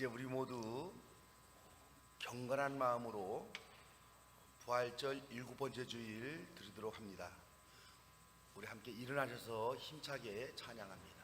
이제 우리 모두 경건한 마음으로 부활절 7번째 주일 드리도록 합니다. 우리 함께 일어나셔서 힘차게 찬양합니다.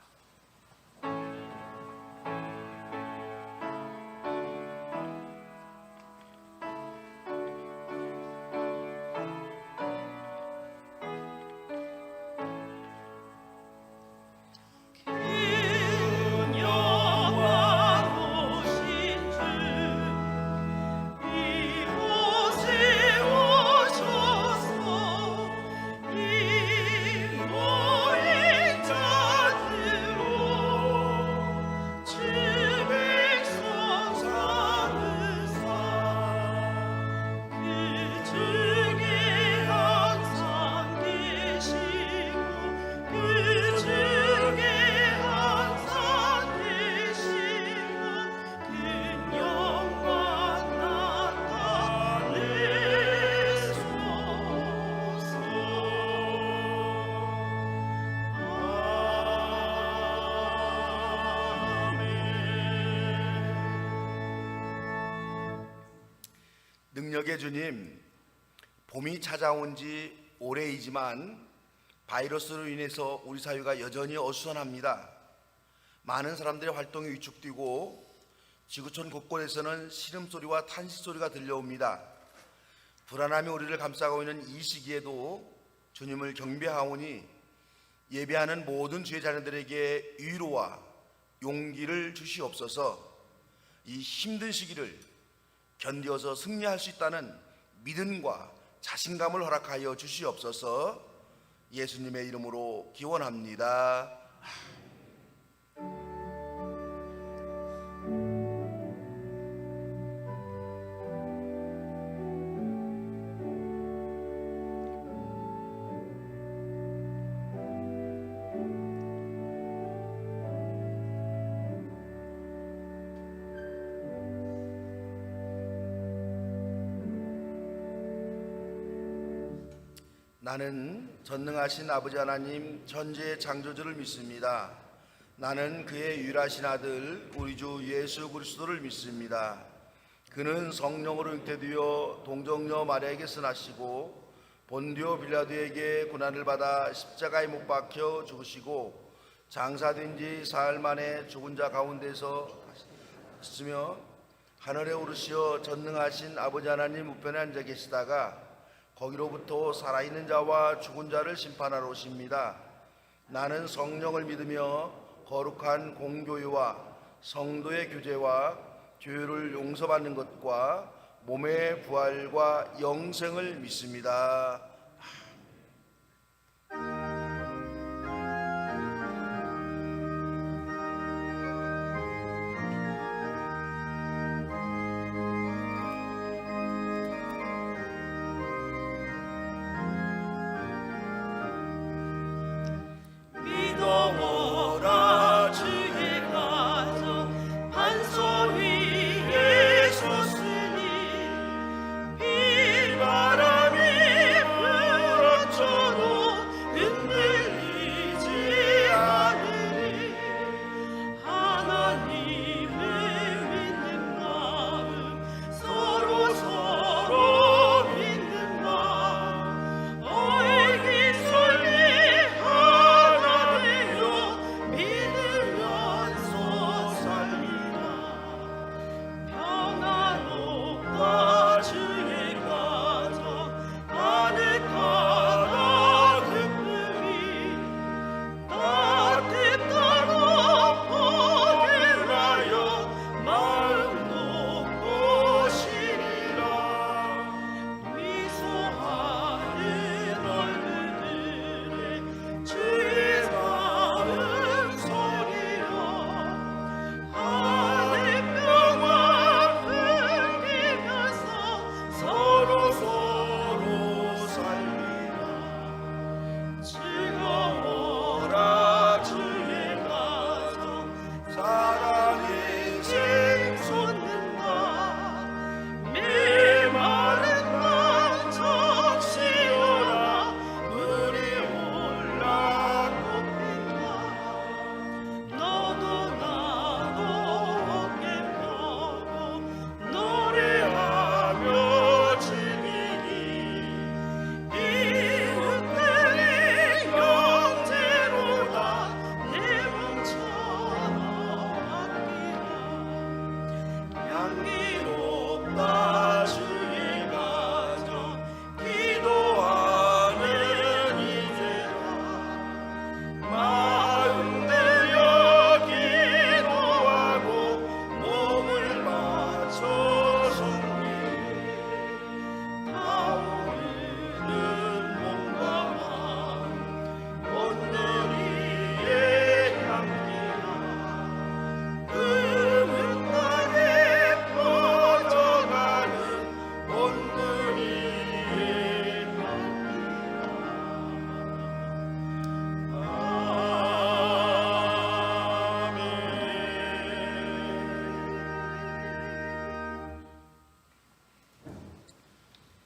능력의 주님, 봄이 찾아온 지 오래이지만 바이러스로 인해서 우리 사회가 여전히 어수선합니다. 많은 사람들의 활동이 위축되고 지구촌 곳곳에서는 신음소리와 탄식소리가 들려옵니다. 불안함이 우리를 감싸고 있는 이 시기에도 주님을 경배하오니 예배하는 모든 주의 자녀들에게 위로와 용기를 주시옵소서. 이 힘든 시기를 견디어서 승리할 수 있다는 믿음과 자신감을 허락하여 주시옵소서. 예수님의 이름으로 기원합니다. 나는 전능하신 아버지 하나님 천지의 창조주를 믿습니다. 나는 그의 유일하신 아들 우리 주 예수 그리스도를 믿습니다. 그는 성령으로 잉태되어 동정녀 마리아에게서 나시고 본디오 빌라도에게 고난을 받아 십자가에 못 박혀 죽으시고 장사된 지 사흘 만에 죽은 자 가운데서 다시며 하늘에 오르시어 전능하신 아버지 하나님 우편에 앉아 계시다가 거기로부터 살아있는 자와 죽은 자를 심판하러 오십니다. 나는 성령을 믿으며 거룩한 공교회와 성도의 교제와 죄를 용서받는 것과 몸의 부활과 영생을 믿습니다. 바람이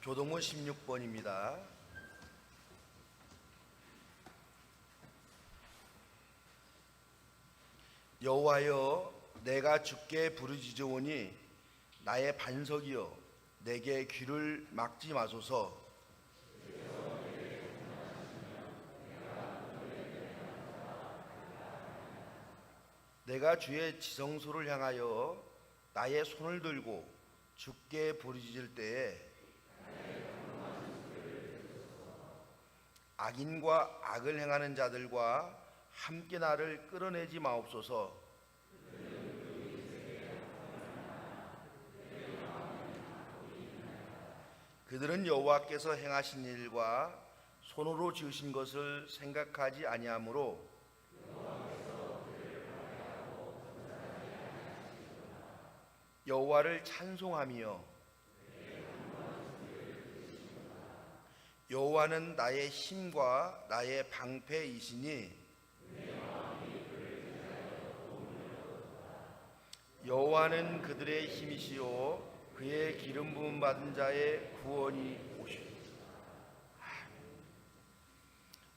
교동문 16번입니다. 여호와여, 내가 주께 부르짖으오니 나의 반석이여, 내게 귀를 막지 마소서. 내가 주의 지성소를 향하여 나의 손을 들고 주께 부르짖을 때에 악인과 악을 행하는 자들과 함께 나를 끌어내지 마옵소서. 그들은 여호와께서 행하신 일과 손으로 지으신 것을 생각하지 아니하므로 여호와를 찬송하며 여호와는 나의 힘과 나의 방패이시니 여호와는 그들의 힘이시요 그의 기름 부음 받은 자의 구원이 오시오.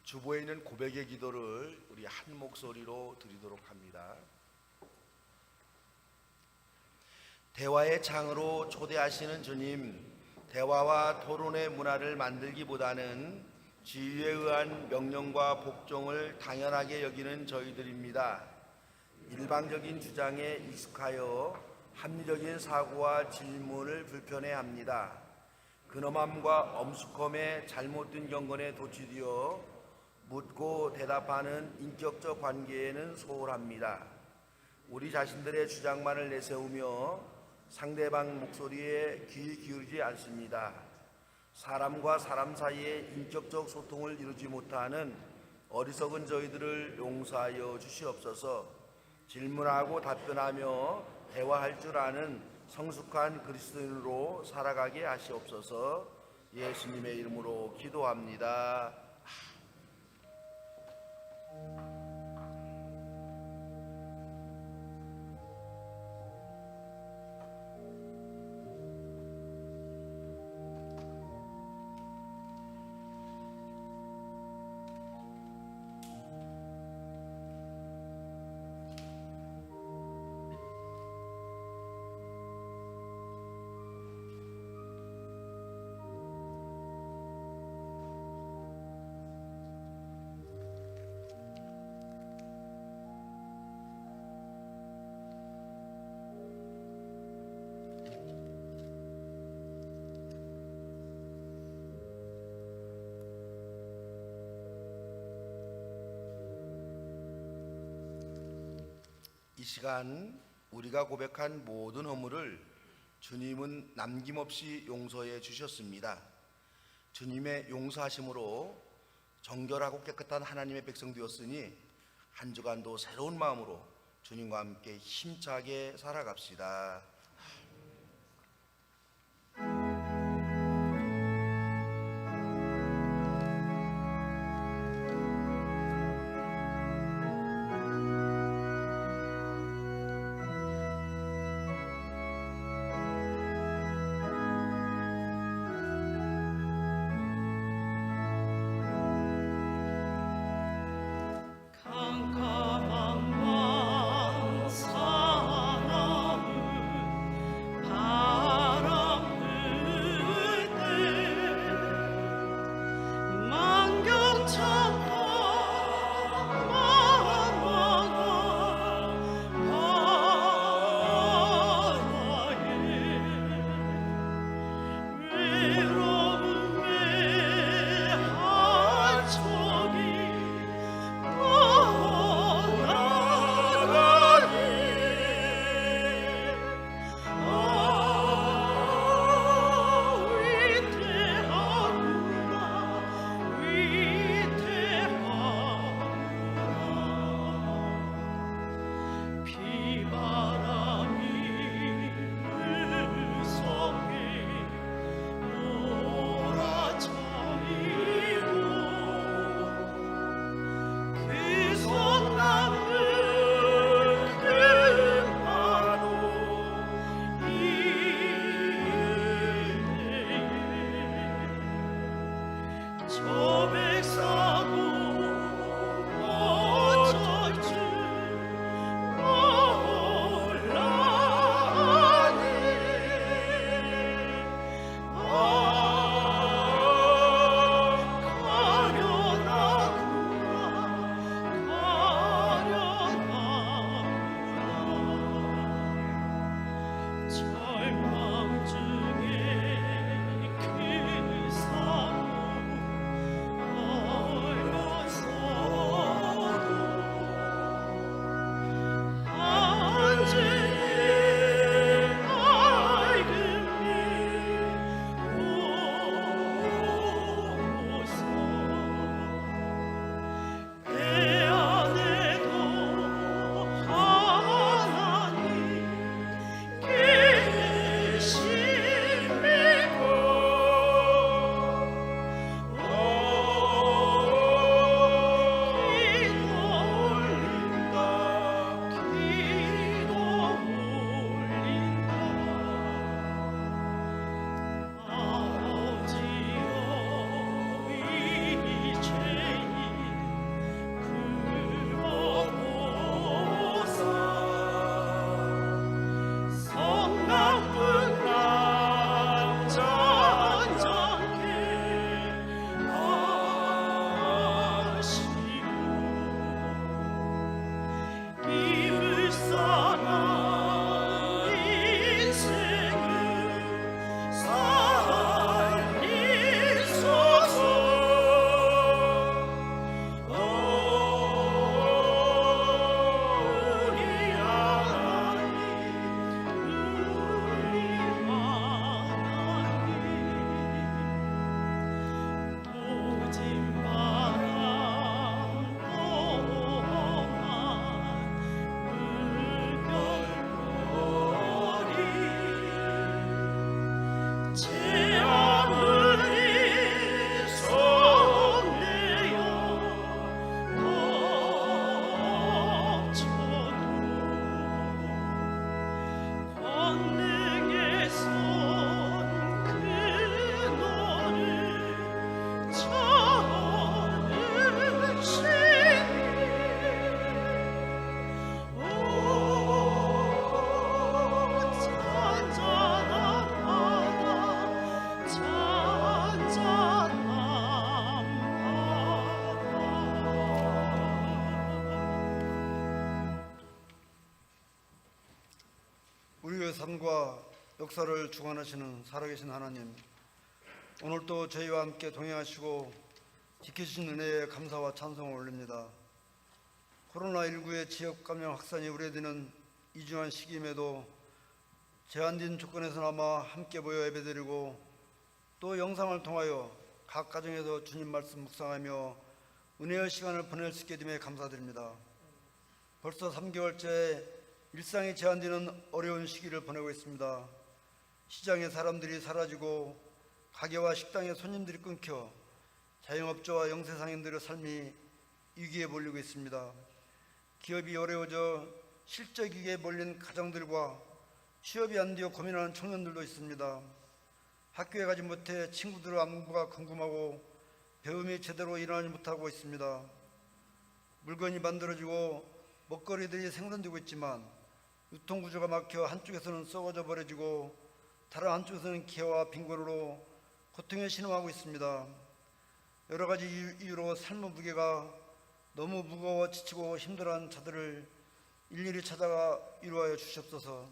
주보에 있는 고백의 기도를 우리 한 목소리로 드리도록 합니다. 대화의 창으로 초대하시는 주님, 대화와 토론의 문화를 만들기보다는 지위에 의한 명령과 복종을 당연하게 여기는 저희들입니다. 일방적인 주장에 익숙하여 합리적인 사고와 질문을 불편해합니다. 근엄함과 엄숙함에 잘못된 경건에 도취되어 묻고 대답하는 인격적 관계에는 소홀합니다. 우리 자신들의 주장만을 내세우며 상대방 목소리에 귀 기울이지 않습니다. 사람과 사람 사이에 인격적 소통을 이루지 못하는 어리석은 저희들을 용서하여 주시옵소서. 질문하고 답변하며 대화할 줄 아는 성숙한 그리스도인으로 살아가게 하시옵소서. 예수님의 이름으로 기도합니다. 이 시간 우리가 고백한 모든 허물을 주님은 남김없이 용서해 주셨습니다. 주님의 용서하심으로 정결하고 깨끗한 하나님의 백성 되었으니 한 주간도 새로운 마음으로 주님과 함께 힘차게 살아갑시다. 캄캄한 광 사나울 절망 중에 그 사람 얼려서도 안주의 밝음이 오소서. 내 안에도 하나님 계시고 기도 올린다. 아버지여 이 죄인 풀어보사. 성 나쁜 남 잔잔케 하시고 이 불쌍한 인생을 살리소서. 우리 하나님, 우리 하나님, 오진 바람 험한 물결거리 제 아무리 손내어 덮쳐도 권능의 손 그 너를 찾으시니 오 잔잔한 바다 잔잔한 바다. 우리의 삶과 역사를 주관하시는 살아계신 하나님, 오늘도 저희와 함께 동행하시고 지켜주신 은혜에 감사와 찬송을 올립니다. 코로나19의 지역 감염 확산이 우려되는 이중한 시기임에도 제한된 조건에서나마 함께 모여 예배드리고 또 영상을 통하여 각 가정에서 주님 말씀 묵상하며 은혜의 시간을 보낼 수 있게 됨에 감사드립니다. 벌써 3개월째 일상이 제한되는 어려운 시기를 보내고 있습니다. 시장에 사람들이 사라지고 가게와 식당에 손님들이 끊겨 자영업자와 영세상인들의 삶이 위기에 몰리고 있습니다. 기업이 어려워져 실적 위기에 몰린 가정들과 취업이 안 되어 고민하는 청년들도 있습니다. 학교에 가지 못해 친구들의 안부가 궁금하고 배움이 제대로 일어나지 못하고 있습니다. 물건이 만들어지고 먹거리들이 생산되고 있지만 유통구조가 막혀 한쪽에서는 썩어져 버려지고 다른 한쪽에서는 기아와 빈곤으로 고통에 신음하고 있습니다. 여러 가지 이유로 삶의 무게가 너무 무거워 지치고 힘들어하는 자들을 일일이 찾아가 위로하여 주시옵소서.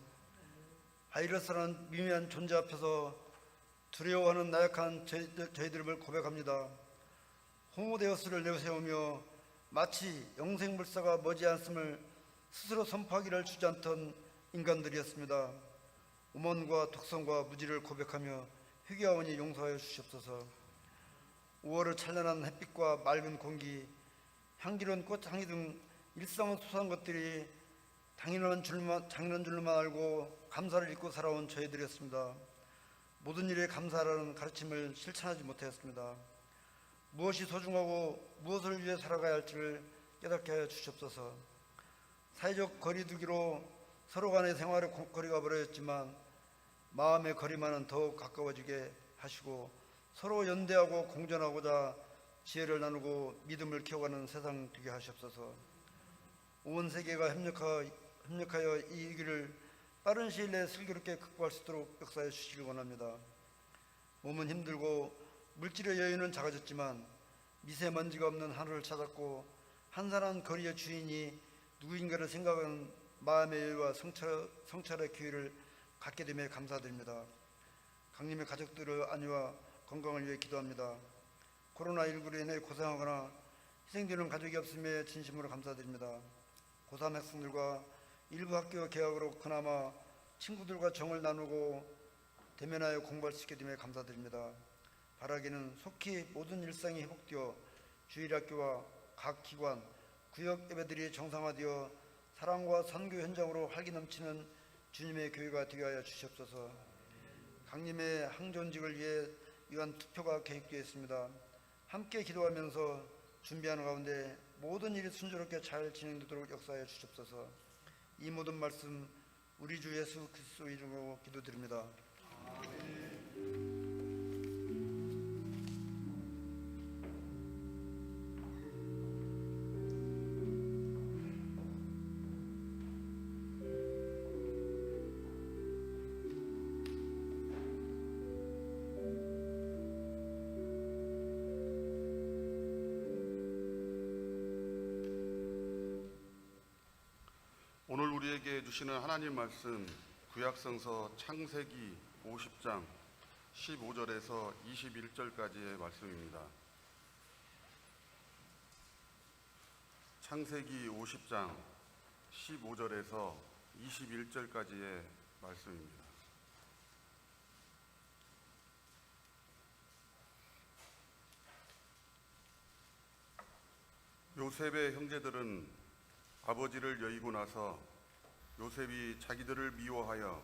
바이러스라는 미미한 존재 앞에서 두려워하는 나약한 저희들을 고백합니다. 호모데우스를 내세우며 마치 영생불사가 머지않음을 스스로 선포하기를 주저앉던 인간들이었습니다. 오만과 독성과 무지를 고백하며 회개하오니 용서하여 주시옵소서. 5월의 찬란한 햇빛과 맑은 공기, 향기로운 꽃향기 등 일상의 소소한 것들이 당연한 줄로만 알고 감사를 잊고 살아온 저희들이었습니다. 모든 일에 감사하라는 가르침을 실천하지 못하였습니다. 무엇이 소중하고 무엇을 위해 살아가야 할지를 깨닫게 하여 주시옵소서. 사회적 거리두기로 서로 간의 생활의 거리가 멀어졌지만 마음의 거리만은 더욱 가까워지게 하시고 서로 연대하고 공존하고자 지혜를 나누고 믿음을 키워가는 세상 되게 하시옵소서. 온 세계가 협력하여 이 위기를 빠른 시일 내에 슬기롭게 극복할 수 있도록 역사해 주시길 원합니다. 몸은 힘들고 물질의 여유는 작아졌지만 미세먼지가 없는 하루를 찾았고 한산한 거리의 주인이 누구인가를 생각하는 마음의 여유와 성찰의 기회를 갖게 됨에 감사드립니다. 강림의 가족들의 안위와 건강을 위해 기도합니다. 코로나19로 인해 고생하거나 희생되는 가족이 없음에 진심으로 감사드립니다. 고3 학생들과 일부 학교 개학으로 그나마 친구들과 정을 나누고 대면하여 공부할 수 있게 됨에 감사드립니다. 바라기는 속히 모든 일상이 회복되어 주일학교와 각 기관, 구역 예배들이 정상화되어 사랑과 선교 현장으로 활기 넘치는 주님의 교회가 되게 하여 주시옵소서. 강림의 항존직을 위해 이번 투표가 계획되어 있습니다. 함께 기도하면서 준비하는 가운데 모든 일이 순조롭게 잘 진행되도록 역사하여 주시옵소서. 이 모든 말씀 우리 주 예수 그리스도 이름으로 기도드립니다. 오늘 우리에게 주시는 하나님 말씀 구약성서 창세기 50장 15절에서 21절까지의 말씀입니다. 창세기 50장 15절에서 21절까지의 말씀입니다. 요셉의 형제들은 아버지를 여의고 나서 요셉이 자기들을 미워하여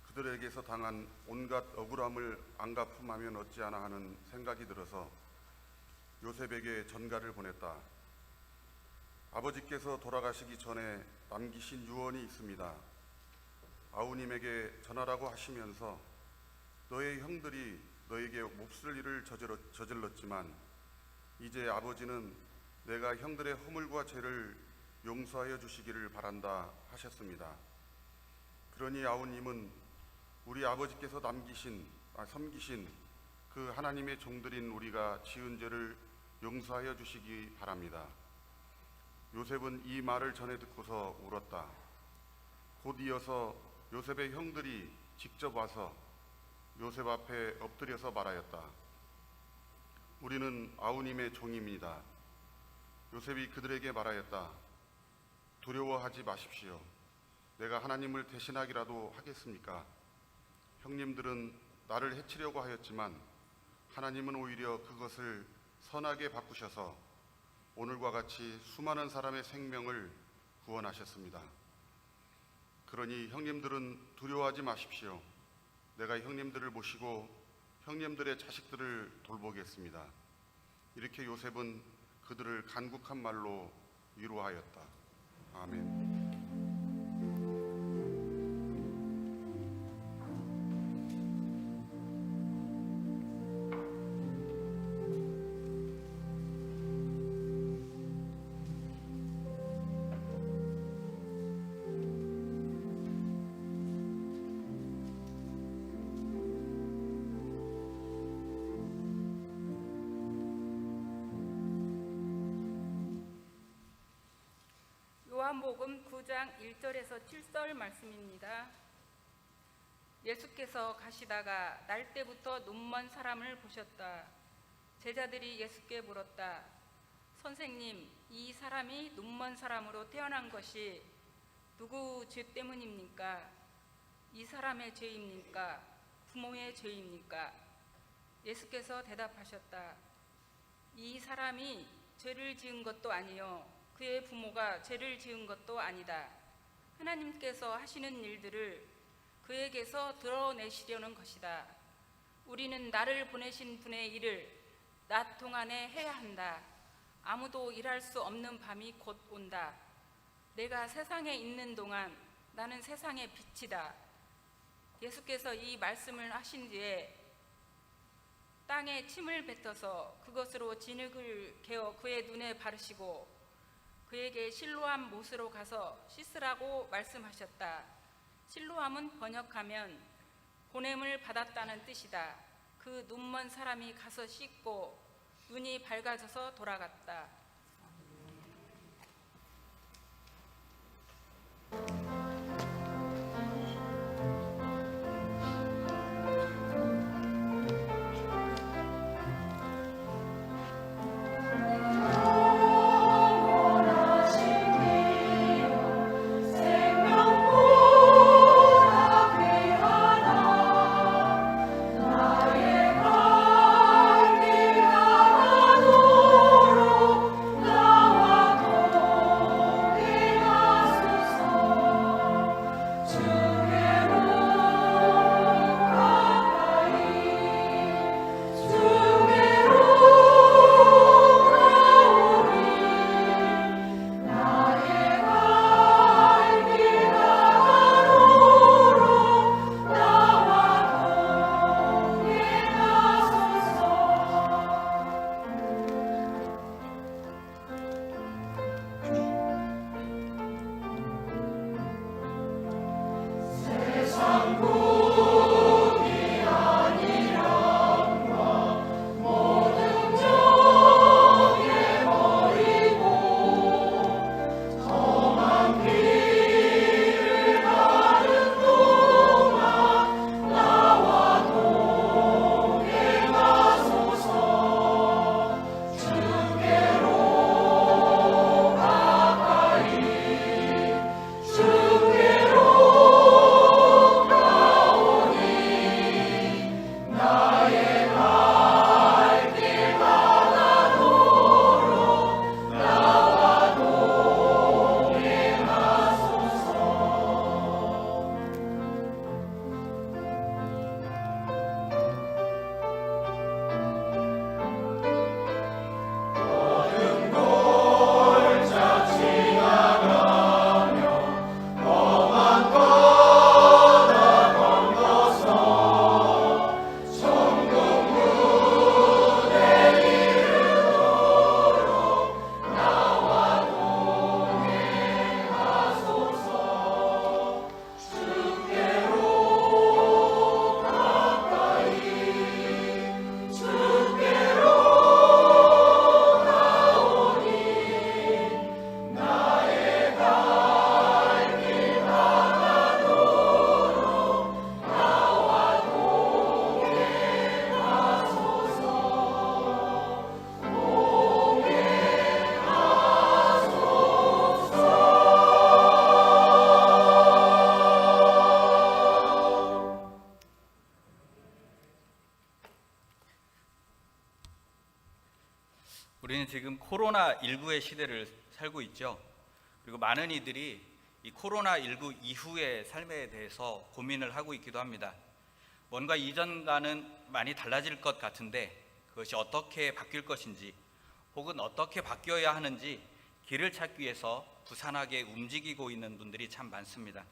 그들에게서 당한 온갖 억울함을 안 갚음하면 어찌하나 하는 생각이 들어서 요셉에게 전가를 보냈다. 아버지께서 돌아가시기 전에 남기신 유언이 있습니다. 아우님에게 전하라고 하시면서 너의 형들이 너에게 몹쓸 일을 저질렀지만 이제 아버지는 내가 형들의 허물과 죄를 용서하여 주시기를 바란다 하셨습니다. 그러니 아우님은 우리 아버지께서 섬기신 그 하나님의 종들인 우리가 지은 죄를 용서하여 주시기 바랍니다. 요셉은 이 말을 전해 듣고서 울었다. 곧 이어서 요셉의 형들이 직접 와서 요셉 앞에 엎드려서 말하였다. 우리는 아우님의 종입니다. 요셉이 그들에게 말하였다. 두려워하지 마십시오. 내가 하나님을 대신하기라도 하겠습니까? 형님들은 나를 해치려고 하였지만 하나님은 오히려 그것을 선하게 바꾸셔서 오늘과 같이 수많은 사람의 생명을 구원하셨습니다. 그러니 형님들은 두려워하지 마십시오. 내가 형님들을 모시고 형님들의 자식들을 돌보겠습니다. 이렇게 요셉은 그들을 간곡한 말로 위로하였다. 아멘. 요한복음 9장 1절에서 7절 말씀입니다. 예수께서 가시다가 날 때부터 눈먼 사람을 보셨다. 제자들이 예수께 물었다. 선생님, 이 사람이 눈먼 사람으로 태어난 것이 누구 죄 때문입니까? 이 사람의 죄입니까? 부모의 죄입니까? 예수께서 대답하셨다. 이 사람이 죄를 지은 것도 아니요 그의 부모가 죄를 지은 것도 아니다. 하나님께서 하시는 일들을 그에게서 드러내시려는 것이다. 우리는 나를 보내신 분의 일을 낮 동안에 해야 한다. 아무도 일할 수 없는 밤이 곧 온다. 내가 세상에 있는 동안 나는 세상의 빛이다. 예수께서 이 말씀을 하신 뒤에 땅에 침을 뱉어서 그것으로 진흙을 개어 그의 눈에 바르시고 그에게 실로암 못으로 가서 씻으라고 말씀하셨다. 실로암은 번역하면 보냄을 받았다는 뜻이다. 그 눈먼 사람이 가서 씻고 눈이 밝아져서 돌아갔다. 우리는 지금 코로나19의 시대를 살고 있죠. 그리고 많은 이들이 이 코로나19 이후의 삶에 대해서 고민을 하고 있기도 합니다. 뭔가 이전과는 많이 달라질 것 같은데 그것이 어떻게 바뀔 것인지 혹은 어떻게 바뀌어야 하는지 길을 찾기 위해서 부산하게 움직이고 있는 분들이 참 많습니다.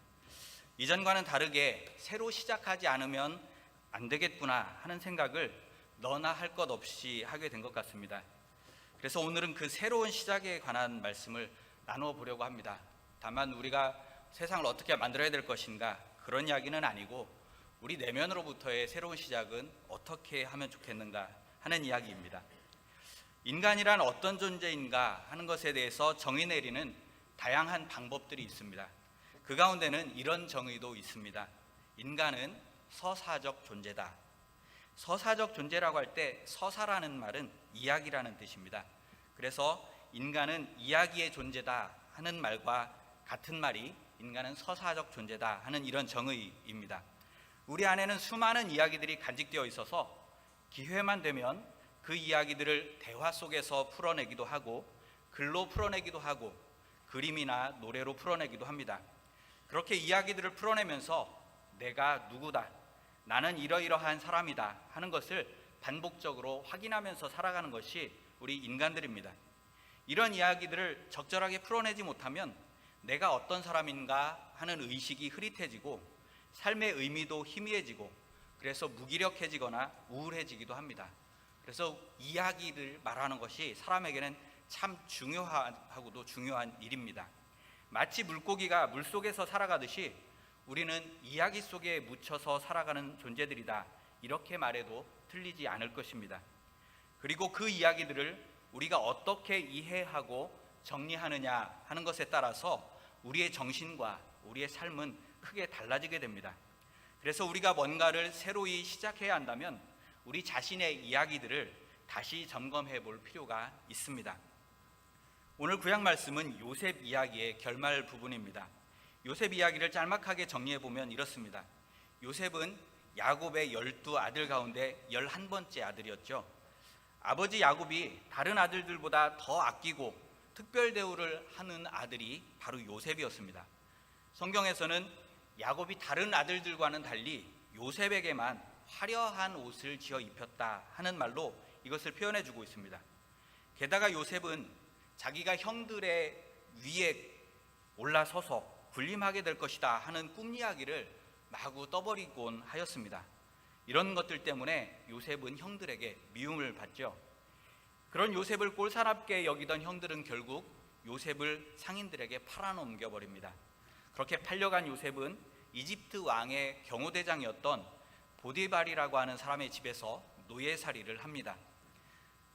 이전과는 다르게 새로 시작하지 않으면 안 되겠구나 하는 생각을 너나 할 것 없이 하게 된 것 같습니다. 그래서 오늘은 그 새로운 시작에 관한 말씀을 나누어 보려고 합니다. 다만 우리가 세상을 어떻게 만들어야 될 것인가 그런 이야기는 아니고 우리 내면으로부터의 새로운 시작은 어떻게 하면 좋겠는가 하는 이야기입니다. 인간이란 어떤 존재인가 하는 것에 대해서 정의 내리는 다양한 방법들이 있습니다. 그 가운데는 이런 정의도 있습니다. 인간은 서사적 존재다. 서사적 존재라고 할 때 서사라는 말은 이야기라는 뜻입니다. 그래서 인간은 이야기의 존재다 하는 말과 같은 말이 인간은 서사적 존재다 하는 이런 정의입니다. 우리 안에는 수많은 이야기들이 간직되어 있어서 기회만 되면 그 이야기들을 대화 속에서 풀어내기도 하고 글로 풀어내기도 하고 그림이나 노래로 풀어내기도 합니다. 그렇게 이야기들을 풀어내면서 내가 누구다, 나는 이러이러한 사람이다 하는 것을 반복적으로 확인하면서 살아가는 것이 우리 인간들입니다. 이런 이야기들을 적절하게 풀어내지 못하면 내가 어떤 사람인가 하는 의식이 흐릿해지고 삶의 의미도 희미해지고 그래서 무기력해지거나 우울해지기도 합니다. 그래서 이야기를 말하는 것이 사람에게는 참 중요하고도 중요한 일입니다. 마치 물고기가 물속에서 살아가듯이 우리는 이야기 속에 묻혀서 살아가는 존재들이다. 이렇게 말해도 틀리지 않을 것입니다. 그리고 그 이야기들을 우리가 어떻게 이해하고 정리하느냐 하는 것에 따라서 우리의 정신과 우리의 삶은 크게 달라지게 됩니다. 그래서 우리가 뭔가를 새로이 시작해야 한다면 우리 자신의 이야기들을 다시 점검해 볼 필요가 있습니다. 오늘 구약 말씀은 요셉 이야기의 결말 부분입니다. 요셉 이야기를 짤막하게 정리해 보면 이렇습니다. 요셉은 야곱의 12아들 가운데 11번째 아들이었죠. 아버지 야곱이 다른 아들들보다 더 아끼고 특별 대우를 하는 아들이 바로 요셉이었습니다. 성경에서는 야곱이 다른 아들들과는 달리 요셉에게만 화려한 옷을 지어 입혔다 하는 말로 이것을 표현해 주고 있습니다. 게다가 요셉은 자기가 형들의 위에 올라서서 군림하게 될 것이다 하는 꿈 이야기를 마구 떠버리곤 하였습니다. 이런 것들 때문에 요셉은 형들에게 미움을 받죠. 그런 요셉을 꼴사납게 여기던 형들은 결국 요셉을 상인들에게 팔아넘겨 버립니다. 그렇게 팔려간 요셉은 이집트 왕의 경호대장이었던 보디발이라고 하는 사람의 집에서 노예살이를 합니다.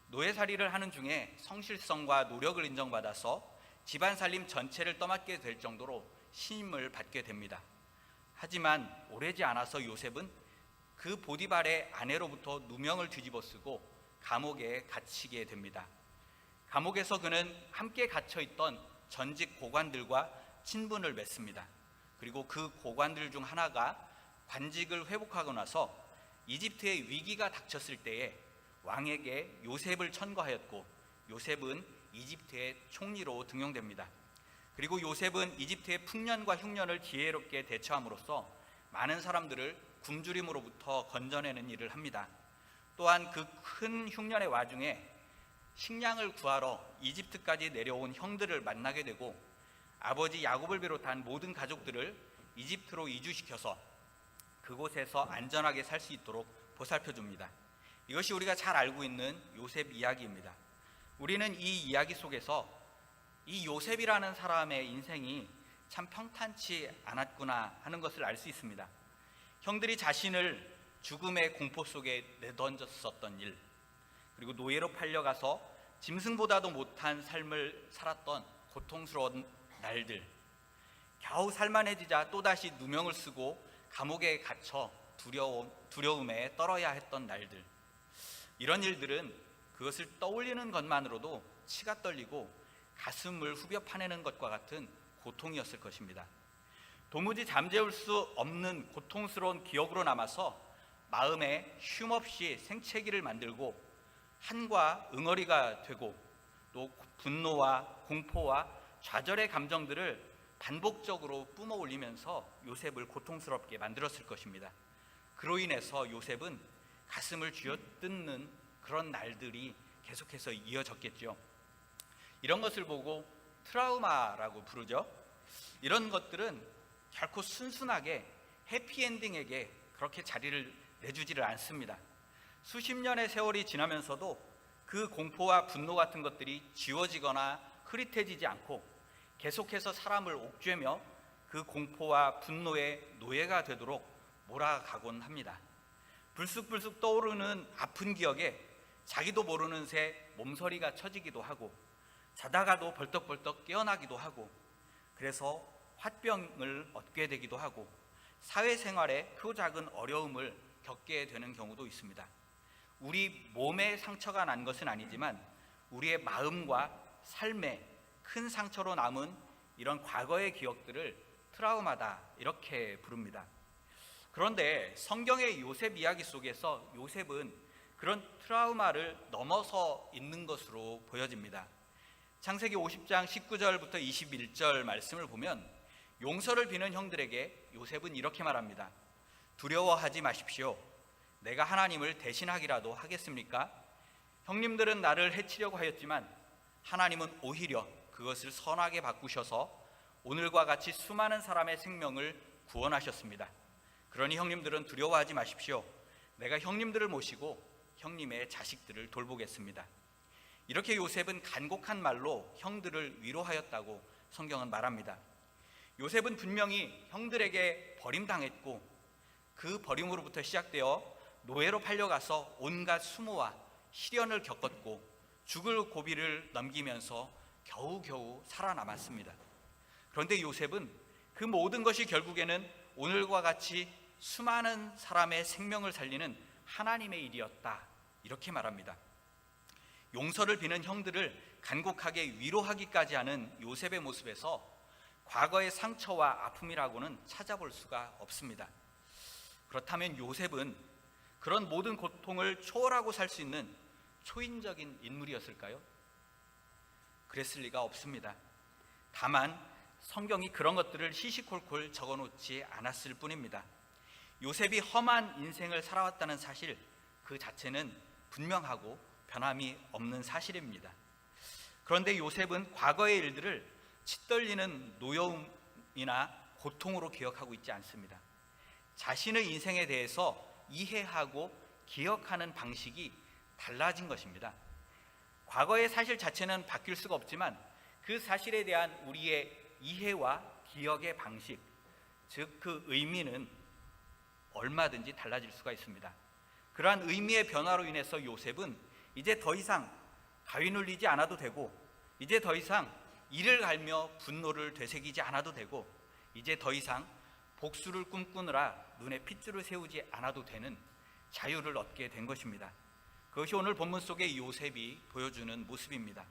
노예살이를 하는 중에 성실성과 노력을 인정받아서 집안 살림 전체를 떠맡게 될 정도로 신임을 받게 됩니다. 하지만 오래지 않아서 요셉은 그 보디발의 아내로부터 누명을 뒤집어 쓰고 감옥에 갇히게 됩니다. 감옥에서 그는 함께 갇혀있던 전직 고관들과 친분을 맺습니다. 그리고 그 고관들 중 하나가 관직을 회복하고 나서 이집트의 위기가 닥쳤을 때에 왕에게 요셉을 천거하였고 요셉은 이집트의 총리로 등용됩니다. 그리고 요셉은 이집트의 풍년과 흉년을 지혜롭게 대처함으로써 많은 사람들을 굶주림으로부터 건져내는 일을 합니다. 또한 그 큰 흉년의 와중에 식량을 구하러 이집트까지 내려온 형들을 만나게 되고 아버지 야곱을 비롯한 모든 가족들을 이집트로 이주시켜서 그곳에서 안전하게 살 수 있도록 보살펴 줍니다. 이것이 우리가 잘 알고 있는 요셉 이야기입니다. 우리는 이 이야기 속에서 이 요셉이라는 사람의 인생이 참 평탄치 않았구나 하는 것을 알 수 있습니다. 형들이 자신을 죽음의 공포 속에 내던졌었던 일, 그리고 노예로 팔려가서 짐승보다도 못한 삶을 살았던 고통스러운 날들, 겨우 살만해지자 또다시 누명을 쓰고 감옥에 갇혀 두려움에 떨어야 했던 날들, 이런 일들은 그것을 떠올리는 것만으로도 치가 떨리고 가슴을 후벼 파내는 것과 같은 고통이었을 것입니다. 도무지 잠재울 수 없는 고통스러운 기억으로 남아서 마음에 쉼없이 생채기를 만들고 한과 응어리가 되고 또 분노와 공포와 좌절의 감정들을 반복적으로 뿜어올리면서 요셉을 고통스럽게 만들었을 것입니다. 그로 인해서 요셉은 가슴을 쥐어뜯는 그런 날들이 계속해서 이어졌겠죠. 이런 것을 보고 트라우마라고 부르죠. 이런 것들은 결코 순순하게 해피엔딩에게 그렇게 자리를 내주지를 않습니다. 수십 년의 세월이 지나면서도 그 공포와 분노 같은 것들이 지워지거나 흐릿해지지 않고 계속해서 사람을 옥죄며 그 공포와 분노의 노예가 되도록 몰아가곤 합니다. 불쑥불쑥 떠오르는 아픈 기억에 자기도 모르는 새 몸서리가 쳐지기도 하고 자다가도 벌떡벌떡 깨어나기도 하고 그래서 화병을 얻게 되기도 하고 사회생활에 크고 작은 어려움을 겪게 되는 경우도 있습니다. 우리 몸에 상처가 난 것은 아니지만 우리의 마음과 삶에 큰 상처로 남은 이런 과거의 기억들을 트라우마다 이렇게 부릅니다. 그런데 성경의 요셉 이야기 속에서 요셉은 그런 트라우마를 넘어서 있는 것으로 보여집니다. 창세기 50장 19절부터 21절 말씀을 보면 용서를 비는 형들에게 요셉은 이렇게 말합니다. 두려워하지 마십시오. 내가 하나님을 대신하기라도 하겠습니까? 형님들은 나를 해치려고 하였지만 하나님은 오히려 그것을 선하게 바꾸셔서 오늘과 같이 수많은 사람의 생명을 구원하셨습니다. 그러니 형님들은 두려워하지 마십시오. 내가 형님들을 모시고 형님의 자식들을 돌보겠습니다. 이렇게 요셉은 간곡한 말로 형들을 위로하였다고 성경은 말합니다. 요셉은 분명히 형들에게 버림당했고 그 버림으로부터 시작되어 노예로 팔려가서 온갖 수모와 시련을 겪었고 죽을 고비를 넘기면서 겨우겨우 살아남았습니다. 그런데 요셉은 그 모든 것이 결국에는 오늘과 같이 수많은 사람의 생명을 살리는 하나님의 일이었다 이렇게 말합니다. 용서를 비는 형들을 간곡하게 위로하기까지 하는 요셉의 모습에서 과거의 상처와 아픔이라고는 찾아볼 수가 없습니다. 그렇다면 요셉은 그런 모든 고통을 초월하고 살 수 있는 초인적인 인물이었을까요? 그랬을 리가 없습니다. 다만 성경이 그런 것들을 시시콜콜 적어놓지 않았을 뿐입니다. 요셉이 험한 인생을 살아왔다는 사실 그 자체는 분명하고 변함이 없는 사실입니다. 그런데 요셉은 과거의 일들을 치떨리는 노여움이나 고통으로 기억하고 있지 않습니다. 자신의 인생에 대해서 이해하고 기억하는 방식이 달라진 것입니다. 과거의 사실 자체는 바뀔 수가 없지만 그 사실에 대한 우리의 이해와 기억의 방식, 즉 그 의미는 얼마든지 달라질 수가 있습니다. 그러한 의미의 변화로 인해서 요셉은 이제 더 이상 가위 눌리지 않아도 되고 이제 더 이상 이를 갈며 분노를 되새기지 않아도 되고 이제 더 이상 복수를 꿈꾸느라 눈에 핏줄을 세우지 않아도 되는 자유를 얻게 된 것입니다. 그것이 오늘 본문 속의 요셉이 보여주는 모습입니다.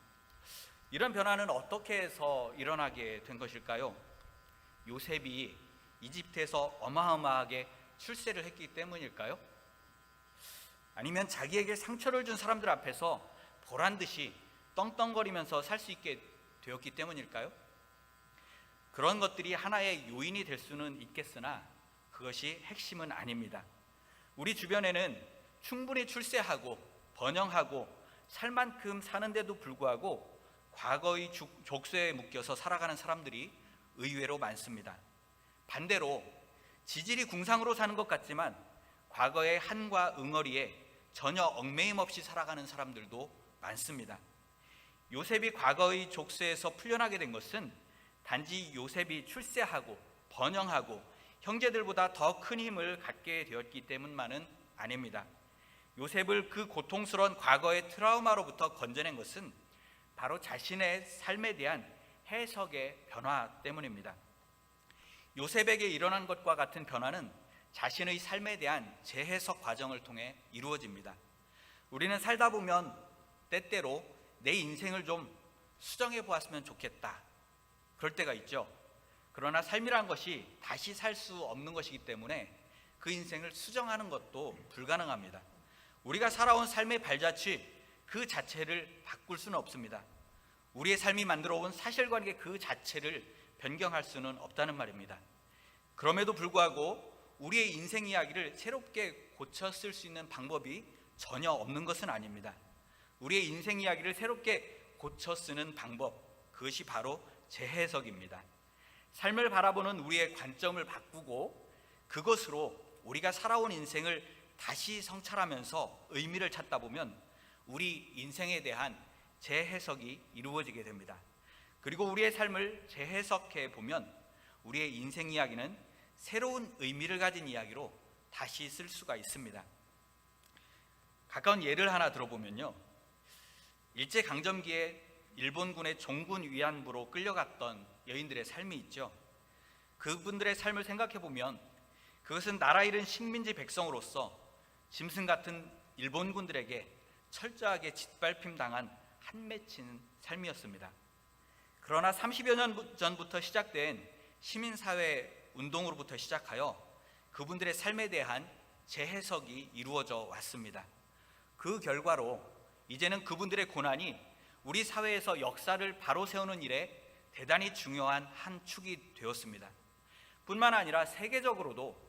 이런 변화는 어떻게 해서 일어나게 된 것일까요? 요셉이 이집트에서 어마어마하게 출세를 했기 때문일까요? 아니면 자기에게 상처를 준 사람들 앞에서 보란듯이 떵떵거리면서 살 수 있게 되었기 때문일까요? 그런 것들이 하나의 요인이 될 수는 있겠으나 그것이 핵심은 아닙니다. 우리 주변에는 충분히 출세하고 번영하고 살 만큼 사는데도 불구하고 과거의 족쇄에 묶여서 살아가는 사람들이 의외로 많습니다. 반대로 지질이 궁상으로 사는 것 같지만 과거의 한과 응어리에 전혀 얽매임 없이 살아가는 사람들도 많습니다. 요셉이 과거의 족쇄에서 풀려나게 된 것은 단지 요셉이 출세하고 번영하고 형제들보다 더 큰 힘을 갖게 되었기 때문만은 아닙니다. 요셉을 그 고통스러운 과거의 트라우마로부터 건져낸 것은 바로 자신의 삶에 대한 해석의 변화 때문입니다. 요셉에게 일어난 것과 같은 변화는 자신의 삶에 대한 재해석 과정을 통해 이루어집니다. 우리는 살다 보면 때때로 내 인생을 좀 수정해 보았으면 좋겠다 그럴 때가 있죠. 그러나 삶이란 것이 다시 살 수 없는 것이기 때문에 그 인생을 수정하는 것도 불가능합니다. 우리가 살아온 삶의 발자취 그 자체를 바꿀 수는 없습니다. 우리의 삶이 만들어 온 사실관계 그 자체를 변경할 수는 없다는 말입니다. 그럼에도 불구하고 우리의 인생 이야기를 새롭게 고쳐 쓸 수 있는 방법이 전혀 없는 것은 아닙니다. 우리의 인생 이야기를 새롭게 고쳐 쓰는 방법, 그것이 바로 재해석입니다. 삶을 바라보는 우리의 관점을 바꾸고 그것으로 우리가 살아온 인생을 다시 성찰하면서 의미를 찾다 보면 우리 인생에 대한 재해석이 이루어지게 됩니다. 그리고 우리의 삶을 재해석해 보면 우리의 인생 이야기는 새로운 의미를 가진 이야기로 다시 쓸 수가 있습니다. 가까운 예를 하나 들어보면요, 일제강점기에 일본군의 종군 위안부로 끌려갔던 여인들의 삶이 있죠. 그분들의 삶을 생각해 보면 그것은 나라 잃은 식민지 백성으로서 짐승 같은 일본군들에게 철저하게 짓밟힘 당한 한 맺힌 삶이었습니다. 그러나 30여 년 전부터 시작된 시민사회 운동으로부터 시작하여 그분들의 삶에 대한 재해석이 이루어져 왔습니다. 그 결과로 이제는 그분들의 고난이 우리 사회에서 역사를 바로 세우는 일에 대단히 중요한 한 축이 되었습니다. 뿐만 아니라 세계적으로도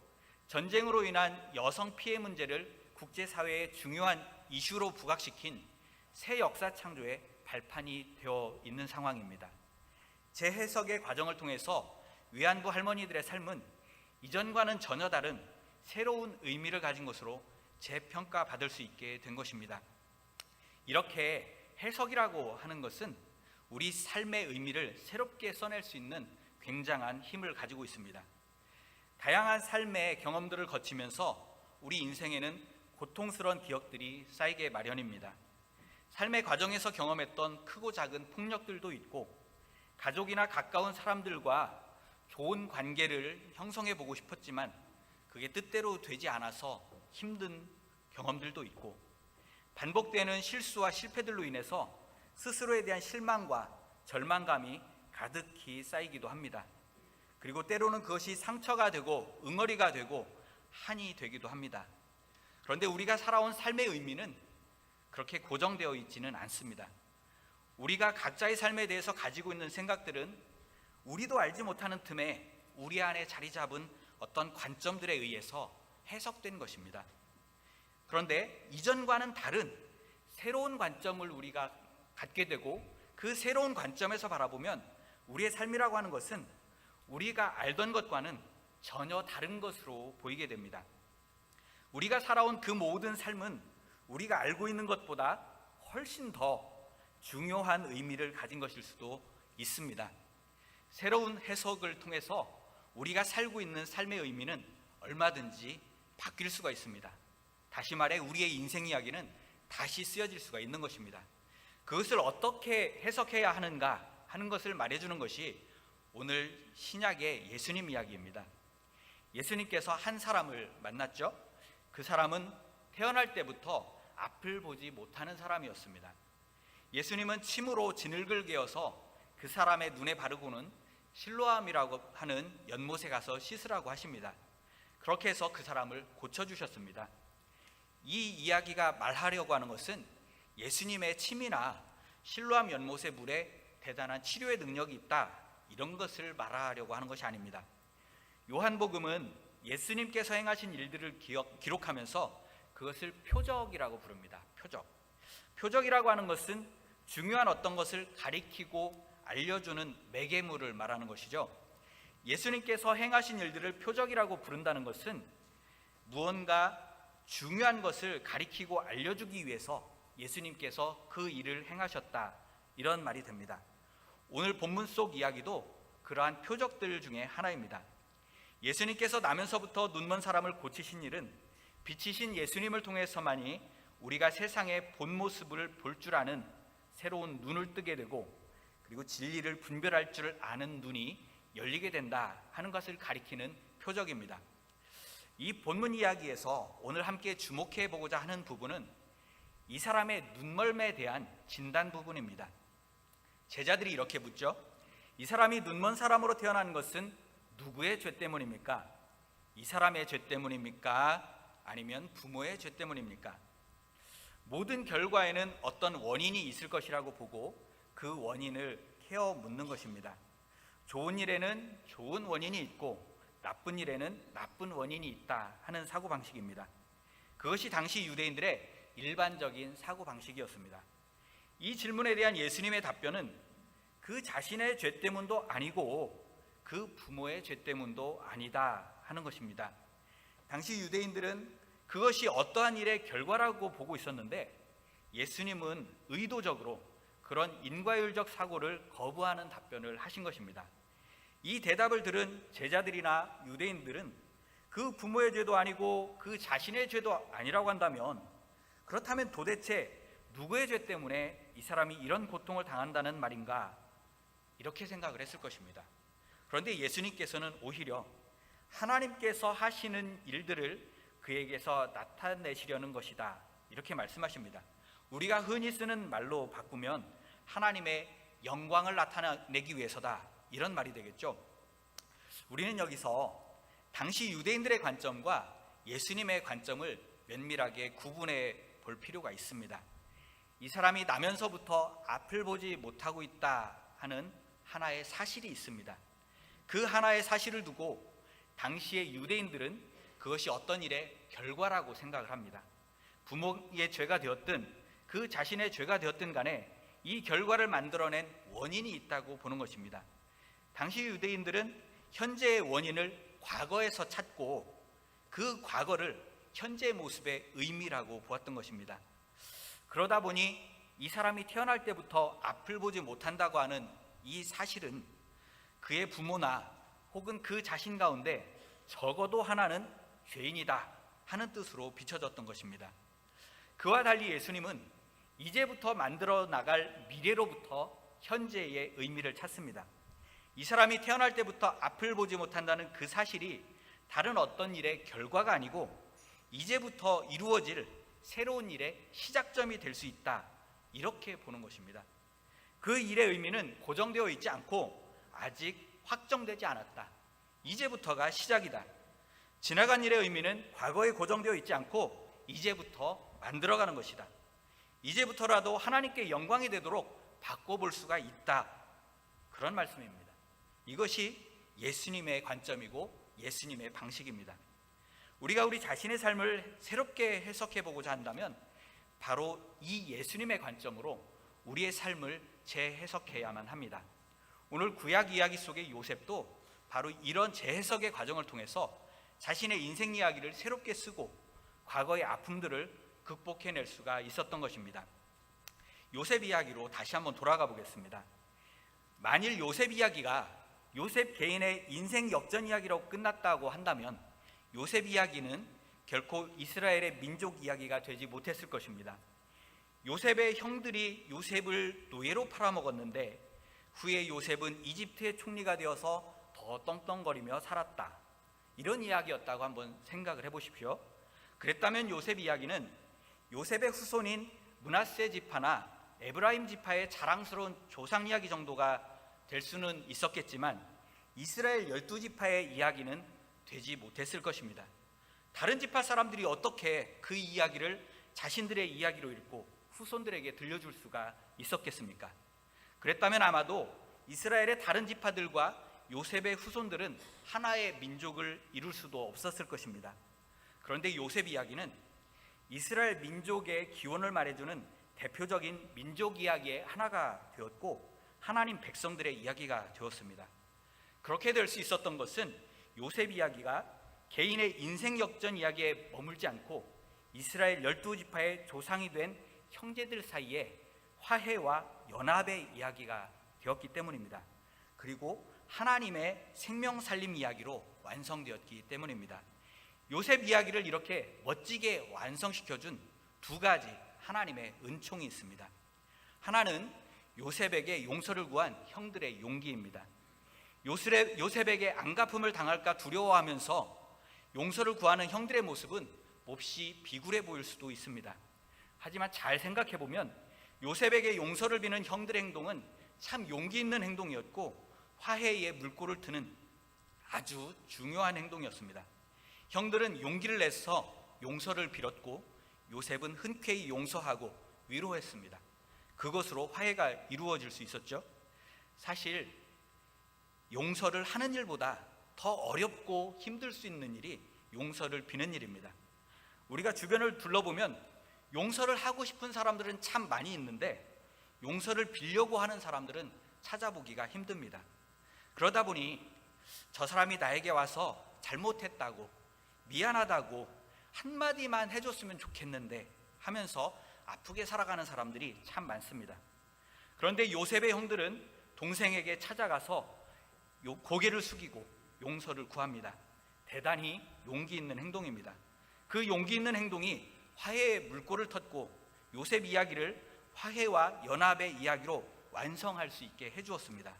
전쟁으로 인한 여성 피해 문제를 국제사회의 중요한 이슈로 부각시킨 새 역사 창조의 발판이 되어 있는 상황입니다. 재해석의 과정을 통해서 위안부 할머니들의 삶은 이전과는 전혀 다른 새로운 의미를 가진 것으로 재평가받을 수 있게 된 것입니다. 이렇게 해석이라고 하는 것은 우리 삶의 의미를 새롭게 써낼 수 있는 굉장한 힘을 가지고 있습니다. 다양한 삶의 경험들을 거치면서 우리 인생에는 고통스러운 기억들이 쌓이게 마련입니다. 삶의 과정에서 경험했던 크고 작은 폭력들도 있고 가족이나 가까운 사람들과 좋은 관계를 형성해 보고 싶었지만 그게 뜻대로 되지 않아서 힘든 경험들도 있고 반복되는 실수와 실패들로 인해서 스스로에 대한 실망과 절망감이 가득히 쌓이기도 합니다. 그리고 때로는 그것이 상처가 되고 응어리가 되고 한이 되기도 합니다. 그런데 우리가 살아온 삶의 의미는 그렇게 고정되어 있지는 않습니다. 우리가 각자의 삶에 대해서 가지고 있는 생각들은 우리도 알지 못하는 틈에 우리 안에 자리 잡은 어떤 관점들에 의해서 해석된 것입니다. 그런데 이전과는 다른 새로운 관점을 우리가 갖게 되고 그 새로운 관점에서 바라보면 우리의 삶이라고 하는 것은 우리가 알던 것과는 전혀 다른 것으로 보이게 됩니다. 우리가 살아온 그 모든 삶은 우리가 알고 있는 것보다 훨씬 더 중요한 의미를 가진 것일 수도 있습니다. 새로운 해석을 통해서 우리가 살고 있는 삶의 의미는 얼마든지 바뀔 수가 있습니다. 다시 말해 우리의 인생 이야기는 다시 쓰여질 수가 있는 것입니다. 그것을 어떻게 해석해야 하는가 하는 것을 말해주는 것이 오늘 신약의 예수님 이야기입니다. 예수님께서 한 사람을 만났죠. 그 사람은 태어날 때부터 앞을 보지 못하는 사람이었습니다. 예수님은 침으로 진흙을 개어서 그 사람의 눈에 바르고는 실로암이라고 하는 연못에 가서 씻으라고 하십니다. 그렇게 해서 그 사람을 고쳐주셨습니다. 이 이야기가 말하려고 하는 것은 예수님의 침이나 실로암 연못의 물에 대단한 치료의 능력이 있다, 이런 것을 말하려고 하는 것이 아닙니다. 요한복음은 예수님께서 행하신 일들을 기록하면서 그것을 표적이라고 부릅니다. 표적이라고 하는 것은 중요한 어떤 것을 가리키고 알려주는 매개물을 말하는 것이죠. 예수님께서 행하신 일들을 표적이라고 부른다는 것은 무언가 중요한 것을 가리키고 알려주기 위해서 예수님께서 그 일을 행하셨다, 이런 말이 됩니다. 오늘 본문 속 이야기도 그러한 표적들 중에 하나입니다. 예수님께서 나면서부터 눈먼 사람을 고치신 일은 빛이신 예수님을 통해서만이 우리가 세상의 본 모습을 볼 줄 아는 새로운 눈을 뜨게 되고 그리고 진리를 분별할 줄 아는 눈이 열리게 된다 하는 것을 가리키는 표적입니다. 이 본문 이야기에서 오늘 함께 주목해 보고자 하는 부분은 이 사람의 눈멀매 대한 진단 부분입니다. 제자들이 이렇게 묻죠. 이 사람이 눈먼 사람으로 태어난 것은 누구의 죄 때문입니까? 이 사람의 죄 때문입니까? 아니면 부모의 죄 때문입니까? 모든 결과에는 어떤 원인이 있을 것이라고 보고 그 원인을 캐어 묻는 것입니다. 좋은 일에는 좋은 원인이 있고 나쁜 일에는 나쁜 원인이 있다 하는 사고방식입니다. 그것이 당시 유대인들의 일반적인 사고방식이었습니다. 이 질문에 대한 예수님의 답변은 그 자신의 죄 때문도 아니고 그 부모의 죄 때문도 아니다 하는 것입니다. 당시 유대인들은 그것이 어떠한 일의 결과라고 보고 있었는데 예수님은 의도적으로 그런 인과율적 사고를 거부하는 답변을 하신 것입니다. 이 대답을 들은 제자들이나 유대인들은 그 부모의 죄도 아니고 그 자신의 죄도 아니라고 한다면 그렇다면 도대체 누구의 죄 때문에 이 사람이 이런 고통을 당한다는 말인가? 이렇게 생각을 했을 것입니다. 그런데 예수님께서는 오히려 하나님께서 하시는 일들을 그에게서 나타내시려는 것이다 이렇게 말씀하십니다. 우리가 흔히 쓰는 말로 바꾸면 하나님의 영광을 나타내기 위해서다 이런 말이 되겠죠. 우리는 여기서 당시 유대인들의 관점과 예수님의 관점을 면밀하게 구분해 볼 필요가 있습니다. 이 사람이 나면서부터 앞을 보지 못하고 있다 하는 하나의 사실이 있습니다. 그 하나의 사실을 두고 당시의 유대인들은 그것이 어떤 일의 결과라고 생각을 합니다. 부모의 죄가 되었든 그 자신의 죄가 되었든 간에 이 결과를 만들어낸 원인이 있다고 보는 것입니다. 당시 유대인들은 현재의 원인을 과거에서 찾고 그 과거를 현재의 모습의 의미라고 보았던 것입니다. 그러다 보니 이 사람이 태어날 때부터 앞을 보지 못한다고 하는 이 사실은 그의 부모나 혹은 그 자신 가운데 적어도 하나는 죄인이다 하는 뜻으로 비춰졌던 것입니다. 그와 달리 예수님은 이제부터 만들어 나갈 미래로부터 현재의 의미를 찾습니다. 이 사람이 태어날 때부터 앞을 보지 못한다는 그 사실이 다른 어떤 일의 결과가 아니고 이제부터 이루어질 새로운 일의 시작점이 될 수 있다 이렇게 보는 것입니다. 그 일의 의미는 고정되어 있지 않고 아직 확정되지 않았다. 이제부터가 시작이다. 지나간 일의 의미는 과거에 고정되어 있지 않고 이제부터 만들어가는 것이다. 이제부터라도 하나님께 영광이 되도록 바꿔볼 수가 있다. 그런 말씀입니다. 이것이 예수님의 관점이고 예수님의 방식입니다. 우리가 우리 자신의 삶을 새롭게 해석해 보고자 한다면 바로 이 예수님의 관점으로 우리의 삶을 재해석해야만 합니다. 오늘 구약 이야기 속의 요셉도 바로 이런 재해석의 과정을 통해서 자신의 인생 이야기를 새롭게 쓰고 과거의 아픔들을 극복해낼 수가 있었던 것입니다. 요셉 이야기로 다시 한번 돌아가 보겠습니다. 만일 요셉 이야기가 요셉 개인의 인생 역전 이야기로 끝났다고 한다면 요셉 이야기는 결코 이스라엘의 민족 이야기가 되지 못했을 것입니다. 요셉의 형들이 요셉을 노예로 팔아먹었는데 후에 요셉은 이집트의 총리가 되어서 더 떵떵거리며 살았다. 이런 이야기였다고 한번 생각을 해보십시오. 그랬다면 요셉 이야기는 요셉의 후손인 므낫세 지파나 에브라임 지파의 자랑스러운 조상 이야기 정도가 될 수는 있었겠지만 이스라엘 12지파의 이야기는 되지 못했을 것입니다. 다른 지파 사람들이 어떻게 그 이야기를 자신들의 이야기로 읽고 후손들에게 들려줄 수가 있었겠습니까? 그랬다면 아마도 이스라엘의 다른 지파들과 요셉의 후손들은 하나의 민족을 이룰 수도 없었을 것입니다. 그런데 요셉 이야기는 이스라엘 민족의 기원을 말해주는 대표적인 민족 이야기의 하나가 되었고 하나님 백성들의 이야기가 되었습니다. 그렇게 될 수 있었던 것은 요셉 이야기가 개인의 인생 역전 이야기에 머물지 않고 이스라엘 12지파의 조상이 된 형제들 사이에 화해와 연합의 이야기가 되었기 때문입니다. 그리고 하나님의 생명 살림 이야기로 완성되었기 때문입니다. 요셉 이야기를 이렇게 멋지게 완성시켜준 두 가지 하나님의 은총이 있습니다. 하나는 요셉에게 용서를 구한 형들의 용기입니다. 요셉에게 안갚음을 당할까 두려워하면서 용서를 구하는 형들의 모습은 몹시 비굴해 보일 수도 있습니다. 하지만 잘 생각해보면 요셉에게 용서를 비는 형들의 행동은 참 용기 있는 행동이었고 화해의 물꼬를 트는 아주 중요한 행동이었습니다. 형들은 용기를 내서 용서를 빌었고 요셉은 흔쾌히 용서하고 위로했습니다. 그것으로 화해가 이루어질 수 있었죠. 사실 용서를 하는 일보다 더 어렵고 힘들 수 있는 일이 용서를 비는 일입니다. 우리가 주변을 둘러보면 용서를 하고 싶은 사람들은 참 많이 있는데 용서를 빌려고 하는 사람들은 찾아보기가 힘듭니다. 그러다 보니 저 사람이 나에게 와서 잘못했다고, 미안하다고 한마디만 해줬으면 좋겠는데 하면서 아프게 살아가는 사람들이 참 많습니다. 그런데 요셉의 형들은 동생에게 찾아가서 고개를 숙이고 용서를 구합니다. 대단히 용기 있는 행동입니다. 그 용기 있는 행동이 화해의 물꼬를 텄고 요셉 이야기를 화해와 연합의 이야기로 완성할 수 있게 해주었습니다.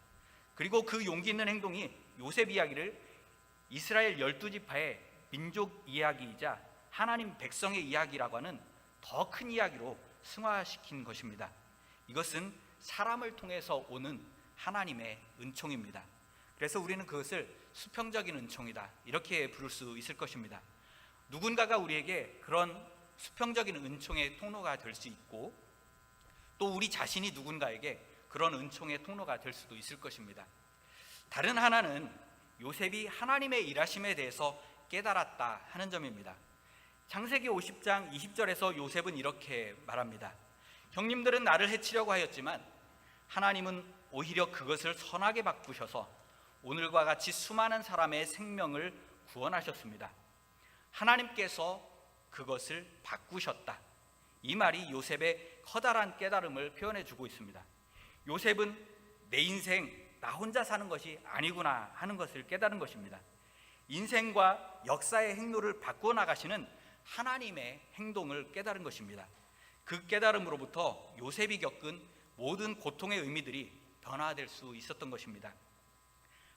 그리고 그 용기 있는 행동이 요셉 이야기를 이스라엘 12지파의 민족 이야기이자 하나님 백성의 이야기라고 하는 더 큰 이야기로 승화시킨 것입니다. 이것은 사람을 통해서 오는 하나님의 은총입니다. 그래서 우리는 그것을 수평적인 은총이다, 이렇게 부를 수 있을 것입니다. 누군가가 우리에게 그런 수평적인 은총의 통로가 될 수 있고 또 우리 자신이 누군가에게 그런 은총의 통로가 될 수도 있을 것입니다. 다른 하나는 요셉이 하나님의 일하심에 대해서 깨달았다 하는 점입니다. 창세기 50장 20절에서 요셉은 이렇게 말합니다. 형님들은 나를 해치려고 하였지만 하나님은 오히려 그것을 선하게 바꾸셔서 오늘과 같이 수많은 사람의 생명을 구원하셨습니다. 하나님께서 그것을 바꾸셨다. 이 말이 요셉의 커다란 깨달음을 표현해 주고 있습니다. 요셉은 내 인생 나 혼자 사는 것이 아니구나 하는 것을 깨달은 것입니다. 인생과 역사의 행로를 바꾸어 나가시는 하나님의 행동을 깨달은 것입니다. 그 깨달음으로부터 요셉이 겪은 모든 고통의 의미들이 변화될 수 있었던 것입니다.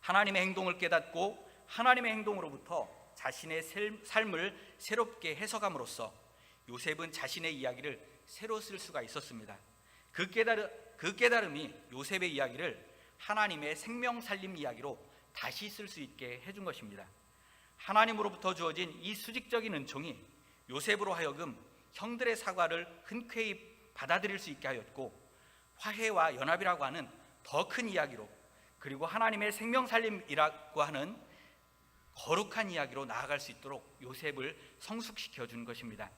하나님의 행동을 깨닫고 하나님의 행동으로부터 자신의 삶을 새롭게 해석함으로써 요셉은 자신의 이야기를 새로 쓸 수가 있었습니다. 그 깨달음이 요셉의 이야기를 하나님의 생명 살림 이야기로 다시 쓸 수 있게 해준 것입니다. 하나님으로부터 주어진 이 수직적인 은총이 요셉으로 하여금 형들의 사과를 흔쾌히 받아들일 수 있게 하였고 화해와 연합이라고 하는 더 큰 이야기로 그리고 하나님의 생명 살림이라고 하는 거룩한 이야기로 나아갈 수 있도록 요셉을 성숙시켜 준 것입니다.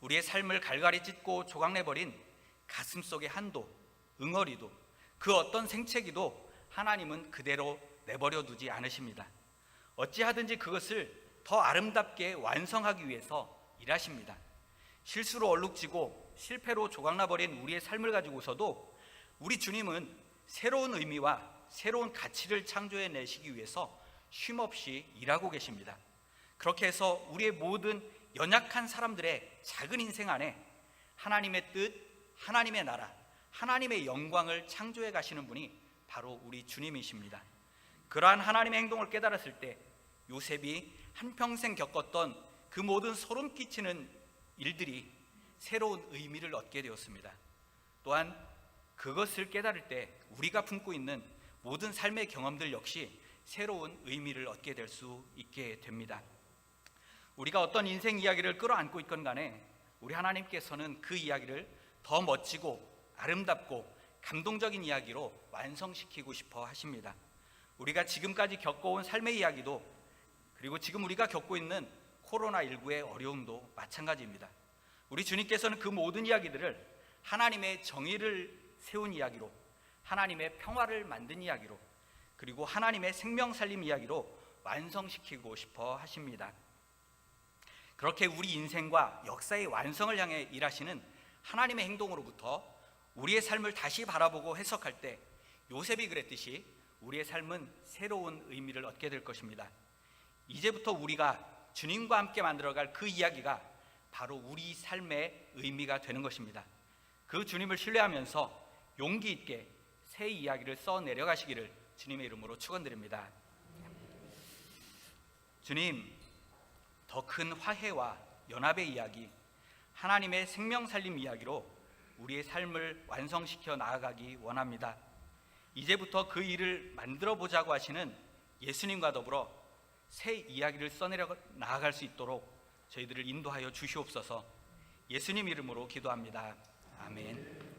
우리의 삶을 갈갈이 찢고 조각내버린 가슴 속의 한도, 응어리도 그 어떤 생채기도 하나님은 그대로 내버려 두지 않으십니다. 어찌하든지 그것을 더 아름답게 완성하기 위해서 일하십니다. 실수로 얼룩지고 실패로 조각나버린 우리의 삶을 가지고서도 우리 주님은 새로운 의미와 새로운 가치를 창조해 내시기 위해서 쉼없이 일하고 계십니다. 그렇게 해서 우리의 모든 연약한 사람들의 작은 인생 안에 하나님의 뜻, 하나님의 나라, 하나님의 영광을 창조해 가시는 분이 바로 우리 주님이십니다. 그러한 하나님의 행동을 깨달았을 때 요셉이 한평생 겪었던 그 모든 소름 끼치는 일들이 새로운 의미를 얻게 되었습니다. 또한 그것을 깨달을 때 우리가 품고 있는 모든 삶의 경험들 역시 새로운 의미를 얻게 될 수 있게 됩니다. 우리가 어떤 인생 이야기를 끌어안고 있건 간에 우리 하나님께서는 그 이야기를 더 멋지고 아름답고 감동적인 이야기로 완성시키고 싶어 하십니다. 우리가 지금까지 겪어온 삶의 이야기도 그리고 지금 우리가 겪고 있는 코로나19의 어려움도 마찬가지입니다. 우리 주님께서는 그 모든 이야기들을 하나님의 정의를 세운 이야기로, 하나님의 평화를 만든 이야기로, 그리고 하나님의 생명 살림 이야기로 완성시키고 싶어 하십니다. 그렇게 우리 인생과 역사의 완성을 향해 일하시는 하나님의 행동으로부터 우리의 삶을 다시 바라보고 해석할 때 요셉이 그랬듯이 우리의 삶은 새로운 의미를 얻게 될 것입니다. 이제부터 우리가 주님과 함께 만들어갈 그 이야기가 바로 우리 삶의 의미가 되는 것입니다. 그 주님을 신뢰하면서 용기 있게 새 이야기를 써 내려가시기를 주님의 이름으로 축원드립니다. 주님, 더 큰 화해와 연합의 이야기, 하나님의 생명 살림 이야기로 우리의 삶을 완성시켜 나아가기 원합니다. 이제부터 그 일을 만들어 보자고 하시는 예수님과 더불어 새 이야기를 써내려 나아갈 수 있도록 저희들을 인도하여 주시옵소서. 예수님 이름으로 기도합니다. 아멘.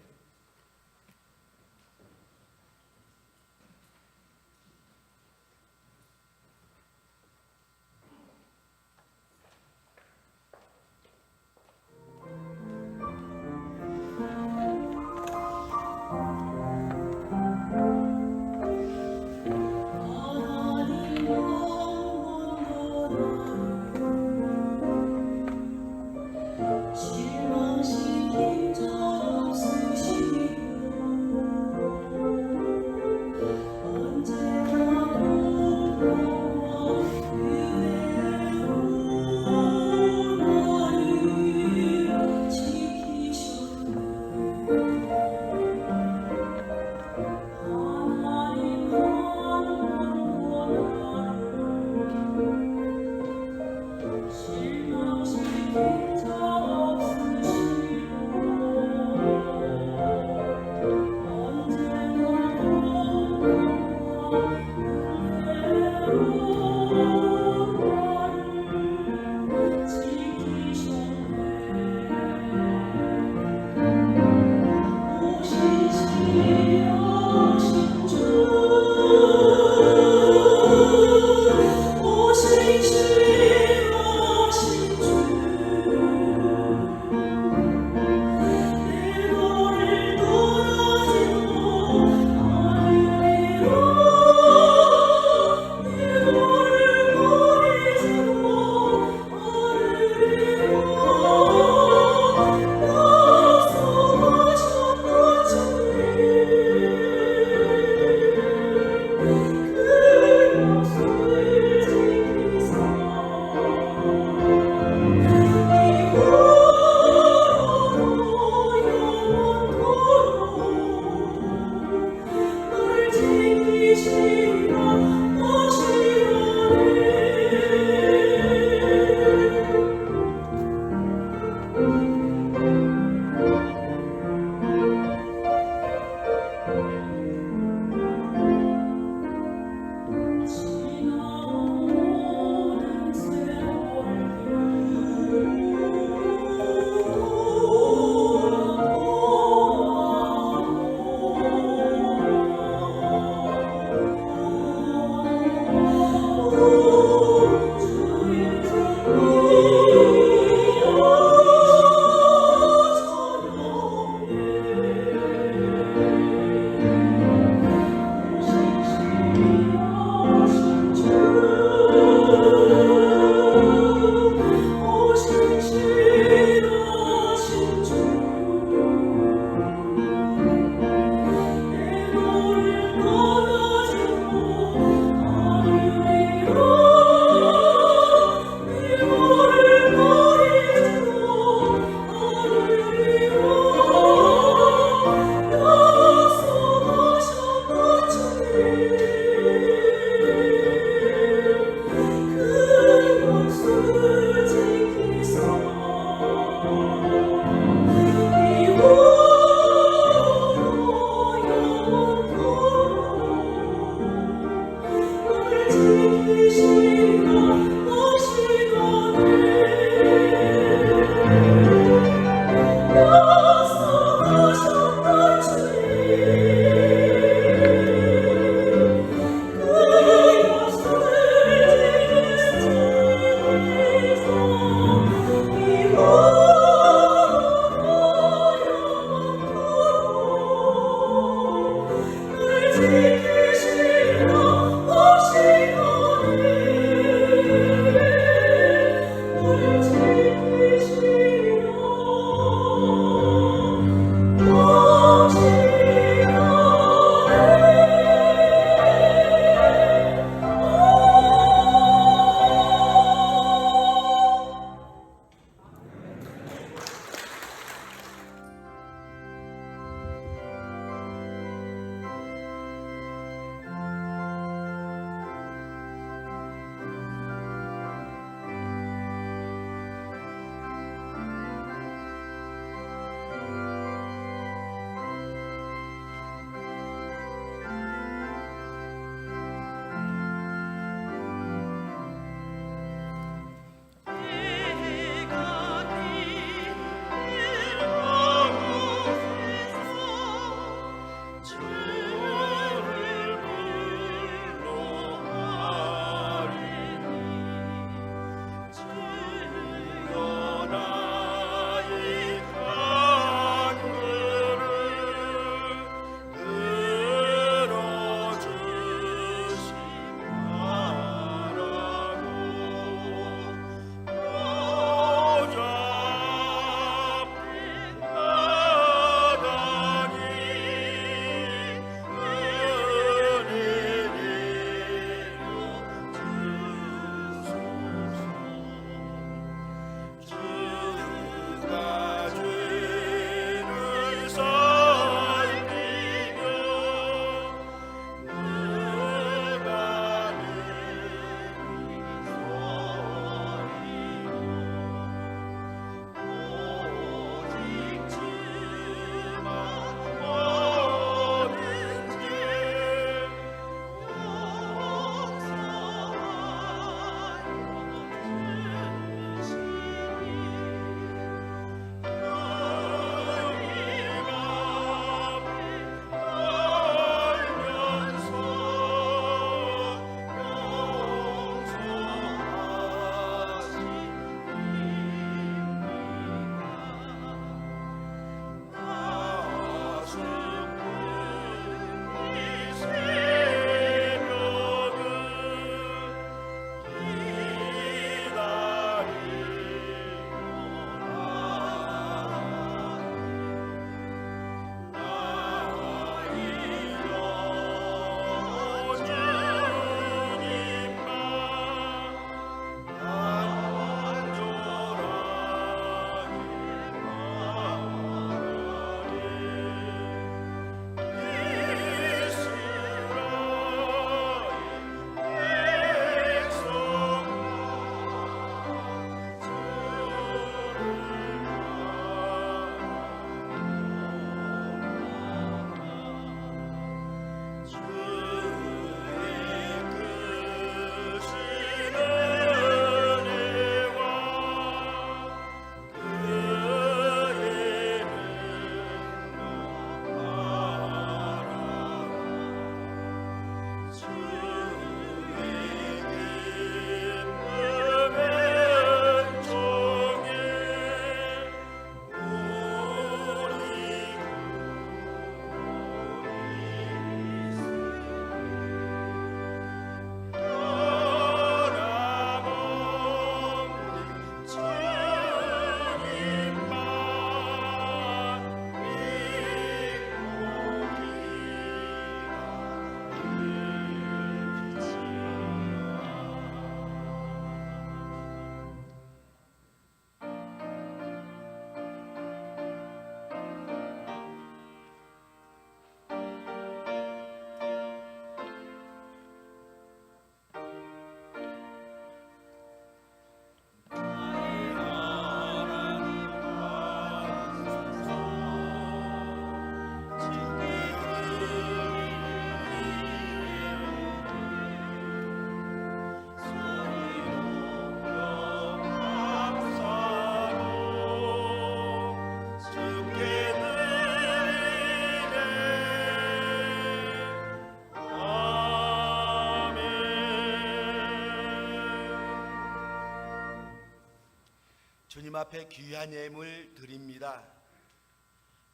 주님 앞에 귀한 예물 드립니다.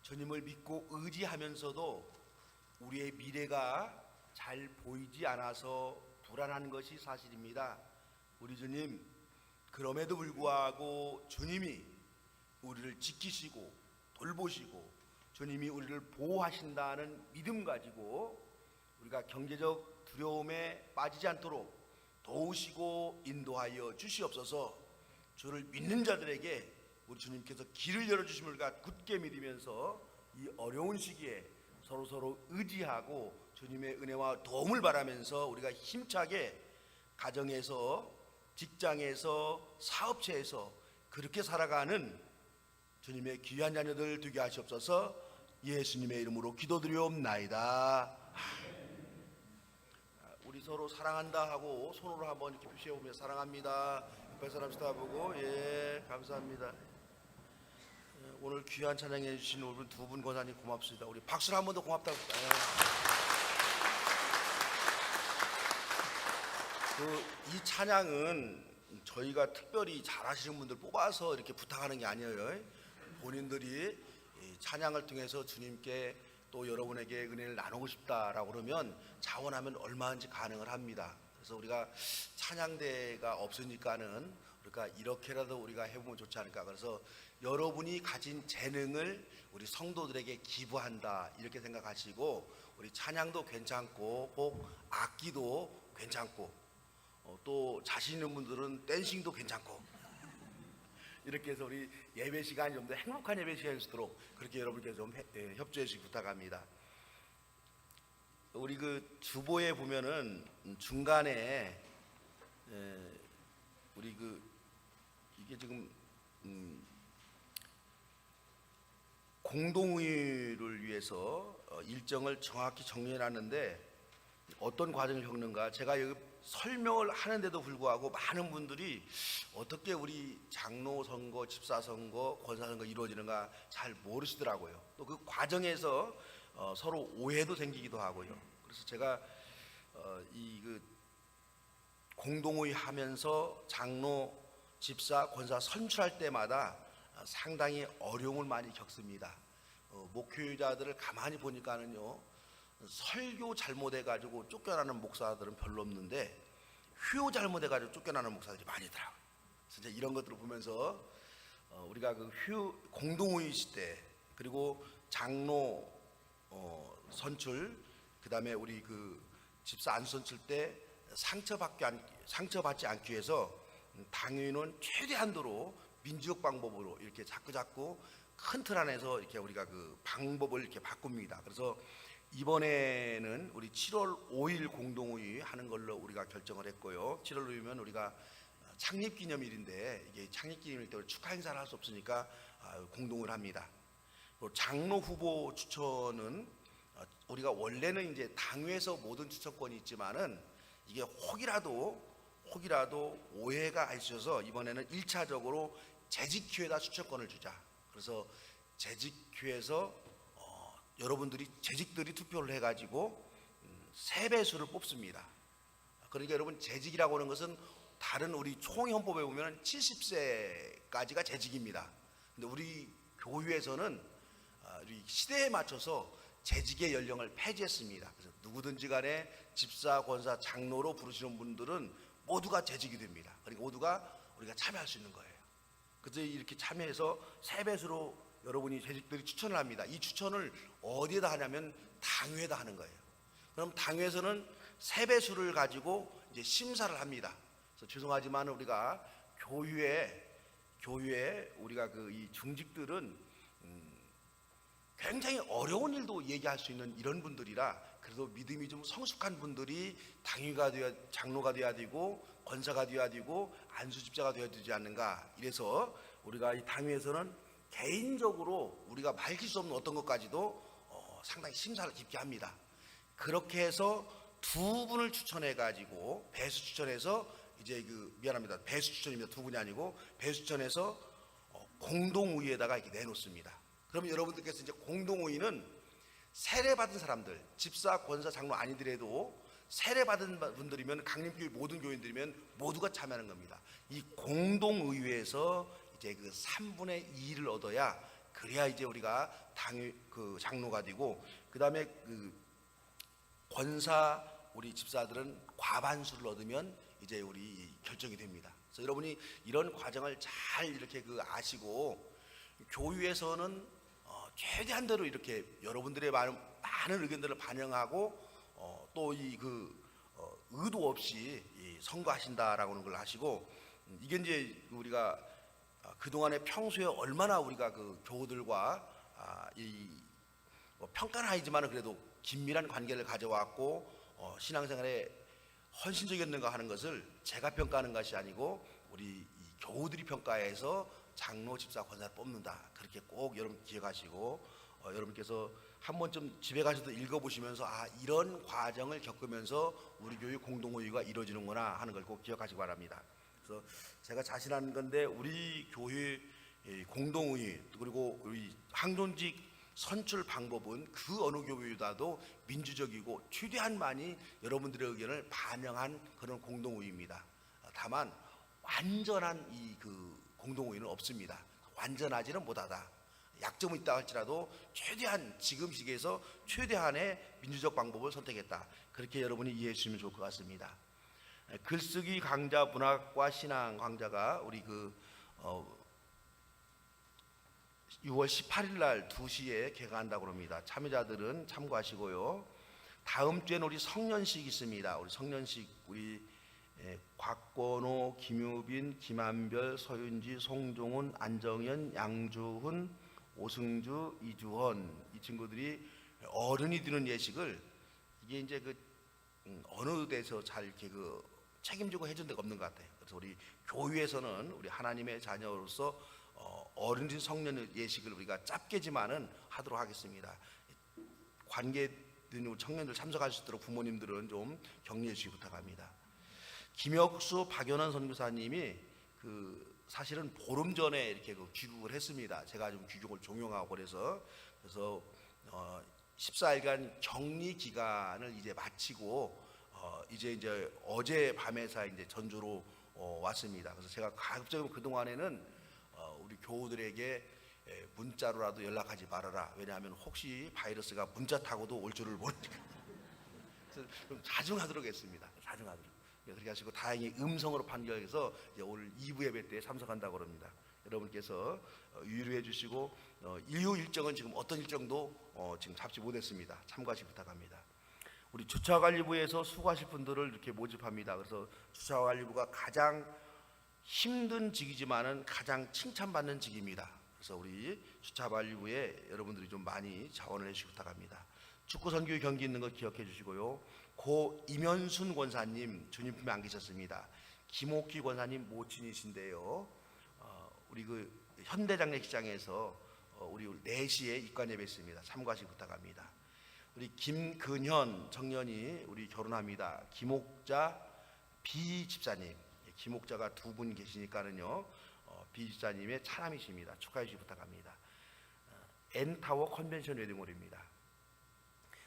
주님을 믿고 의지하면서도 우리의 미래가 잘 보이지 않아서 불안한 것이 사실입니다. 우리 주님, 그럼에도 불구하고 주님이 우리를 지키시고 돌보시고 주님이 우리를 보호하신다는 믿음 가지고 우리가 경제적 두려움에 빠지지 않도록 도우시고 인도하여 주시옵소서. 주를 믿는 자들에게 우리 주님께서 길을 열어주심을 우리가 굳게 믿으면서 이 어려운 시기에 서로 의지하고 주님의 은혜와 도움을 바라면서 우리가 힘차게 가정에서, 직장에서, 사업체에서 그렇게 살아가는 주님의 귀한 자녀들 되게 하시옵소서. 예수님의 이름으로 기도드리옵나이다. 우리 서로 사랑한다 하고 손으로 한번 이렇게 표시해보며 사랑합니다. 옆에 사람 쳐다보고 예 감사합니다. 오늘 귀한 찬양해 주신 우리 두 분 권사님 고맙습니다. 우리 박수를 한 번 더 고맙다고. 이 찬양은 저희가 특별히 잘하시는 분들 뽑아서 이렇게 부탁하는 게 아니에요. 본인들이 이 찬양을 통해서 주님께 또 여러분에게 은혜를 나누고 싶다라고 그러면 자원하면 얼마든지 가능을 합니다. 그래서 우리가 찬양대가 없으니까는 우리가 이렇게라도 우리가 해보면 좋지 않을까. 그래서 여러분이 가진 재능을 우리 성도들에게 기부한다 이렇게 생각하시고 우리 찬양도 괜찮고 꼭 악기도 괜찮고 또 자신 있는 분들은 댄싱도 괜찮고 이렇게 해서 우리 예배 시간이 좀 더 행복한 예배 시간이 되도록 그렇게 여러분께 좀 협조해 주시기 부탁합니다. 우리 그 주보에 보면은 중간에 우리 그 이게 지금 공동의를 위해서 일정을 정확히 정리해 놨는데 어떤 과정을 겪는가 제가 여기 설명을 하는데도 불구하고 많은 분들이 어떻게 우리 장로 선거, 집사 선거, 권사 선거 이루어지는가 잘 모르시더라고요. 또 그 과정에서 서로 오해도 생기기도 하고요. 그래서 제가 이 그 공동의 하면서 장로, 집사, 권사 선출할 때마다 상당히 어려움을 많이 겪습니다. 목회자들을 가만히 보니까는요, 설교 잘못해가지고 쫓겨나는 목사들은 별로 없는데 휴 잘못해가지고 쫓겨나는 목사들이 많이 있더라고요. 진짜 이런 것들을 보면서 우리가 그 공동의 시대 그리고 장로 선출 그 다음에 우리 그 집사 안 선출 때 상처받지 않기 위해서 당연은 최대한도로 민주적 방법으로 이렇게 자꾸 큰 틀 안에서 이렇게 우리가 그 방법을 이렇게 바꿉니다. 그래서 이번에는 우리 7월 5일 공동의 하는 걸로 우리가 결정을 했고요. 7월 5일이면 우리가 창립기념일인데 이게 창립기념일 때문에 축하 행사를 할 수 없으니까 공동을 합니다. 장로 후보 추천은 우리가 원래는 이제 당회에서 모든 추천권이 있지만은 이게 혹이라도 오해가 있어서 이번에는 1차적으로 재직회에다 추천권을 주자. 그래서 재직회에서 여러분들이 재직들이 투표를 해가지고 3배수를 뽑습니다. 그러니까 여러분 재직이라고 하는 것은 다른 우리 총헌법에 보면 70세까지가 재직입니다. 근데 우리 교회에서는 우리 시대에 맞춰서 재직의 연령을 폐지했습니다. 그래서 누구든지 간에 집사, 권사, 장로로 부르시는 분들은 모두가 재직이 됩니다. 그러니까 모두가 우리가 참여할 수 있는 거예요. 그래서 이렇게 참여해서 3배수로 여러분이 재직들이 추천을 합니다. 이 추천을 어디에다 하냐면 당회에다 하는 거예요. 그럼 당회에서는 3배수를 가지고 이제 심사를 합니다. 그래서 죄송하지만 우리가 교회에 우리가 이 중직들은 굉장히 어려운 일도 얘기할 수 있는 이런 분들이라 그래도 믿음이 좀 성숙한 분들이 당위가 되어야 장로가 되어야 되고 권사가 되어야 되고 안수집사가 되어야 되지 않는가. 이래서 우리가 이 당위에서는 개인적으로 우리가 밝힐 수 없는 어떤 것까지도 상당히 심사를 깊게 합니다. 그렇게 해서 2분을 추천해 가지고 배수 추천해서 이제 미안합니다. 배수 추천입니다. 2분이 아니고 배수 추천해서 공동의회에다가 이렇게 내놓습니다. 그러면 여러분들께서 이제 공동의회는 세례받은 사람들, 집사, 권사, 장로 아니더라도 세례받은 분들이면 강림교회 모든 교인들이면 모두가 참여하는 겁니다. 이 공동의회에서 이제 3분의 2를 얻어야 그래야 이제 우리가 장로가 되고 그다음에 권사 우리 집사들은 과반수를 얻으면 이제 우리 결정이 됩니다. 그래서 여러분이 이런 과정을 잘 이렇게 아시고 교회에서는 최대한대로 이렇게 여러분들의 많은 의견들을 반영하고 또 의도 없이 선거하신다라고 하는 걸 아시고 이게 이제 우리가 그동안에 평소에 얼마나 우리가 교우들과 평가는 아니지만 그래도 긴밀한 관계를 가져왔고 신앙생활에 헌신적이었는가 하는 것을 제가 평가하는 것이 아니고 우리 교우들이 평가해서 장로, 집사, 권사를 뽑는다. 그렇게 꼭 여러분 기억하시고 여러분께서 한 번쯤 집에 가셔서 읽어보시면서 이런 과정을 겪으면서 우리 교회 공동의회가 이루어지는구나 하는 걸 꼭 기억하시기 바랍니다. 그래서 제가 자신한 건데 우리 교회 공동의회 그리고 우리 항존직 선출 방법은 그 어느 교회보다도 민주적이고 최대한 많이 여러분들의 의견을 반영한 그런 공동의회입니다. 다만 완전한 공동의회는 없습니다. 완전하지는 못하다. 약점이 있다 할지라도 최대한 지금 시기에서 최대한의 민주적 방법을 선택했다. 그렇게 여러분이 이해해 주시면 좋을 것 같습니다. 글쓰기 강좌, 문학과 신앙 강좌가 우리 6월 18일 날 2시에 개강한다고 합니다. 참여자들은 참고하시고요. 다음 주에는 우리 성년식 있습니다. 우리 성년식 곽건호, 김유빈, 김한별, 서윤지, 송종훈, 안정현, 양주훈, 오승주, 이주헌 이 친구들이 어른이 되는 예식을 이게 이제 어느 데서 잘 이렇게 책임지고 해준 데가 없는 것 같아요. 그래서 우리 교회에서는 우리 하나님의 자녀로서 어른진 성년 예식을 우리가 짧게지만은 하도록 하겠습니다. 관계된 청년들 참석할 수 있도록 부모님들은 좀 격려해 주시기 부탁합니다. 김혁수, 박연원 선교사님이 사실은 보름 전에 이렇게 귀국을 했습니다. 제가 좀 귀국을 종용하고 그래서 14일간 격리 기간을 이제 마치고 이제 어제 밤에서 이제 전주로 왔습니다. 그래서 제가 가급적이면 그 동안에는 우리 교우들에게 문자로라도 연락하지 말아라. 왜냐하면 혹시 바이러스가 문자 타고도 올 줄을 모르니까. 그래서 좀 자중하도록 했습니다. 자중하도록. 그렇게 하시고 다행히 음성으로 판결해서 오늘 2부 예배 때 참석한다고 합니다. 여러분께서 유의해 주시고 일요 일정은 지금 어떤 일정도 지금 잡지 못했습니다. 참고하시기 부탁합니다. 우리 주차관리부에서 수고하실 분들을 이렇게 모집합니다. 그래서 주차관리부가 가장 힘든 직이지만은 가장 칭찬받는 직입니다. 그래서 우리 주차관리부에 여러분들이 좀 많이 자원을 해주시기 부탁합니다. 축구 선교 경기 있는 거 기억해 주시고요. 고 임현순 권사님 주님 품에 안 계셨습니다. 김옥기 권사님 모친이신데요. 우리 그 현대장례식장에서 우리 4시에 입관 예배했습니다. 참고하시기 부탁합니다. 우리 김근현 청년이 우리 결혼합니다. 김옥자 비 집사님, 김옥자가 2분 계시니까는요, 비 집사님의 차남이십니다. 축하해 주시기 부탁합니다. 엔타워 컨벤션 웨딩홀입니다.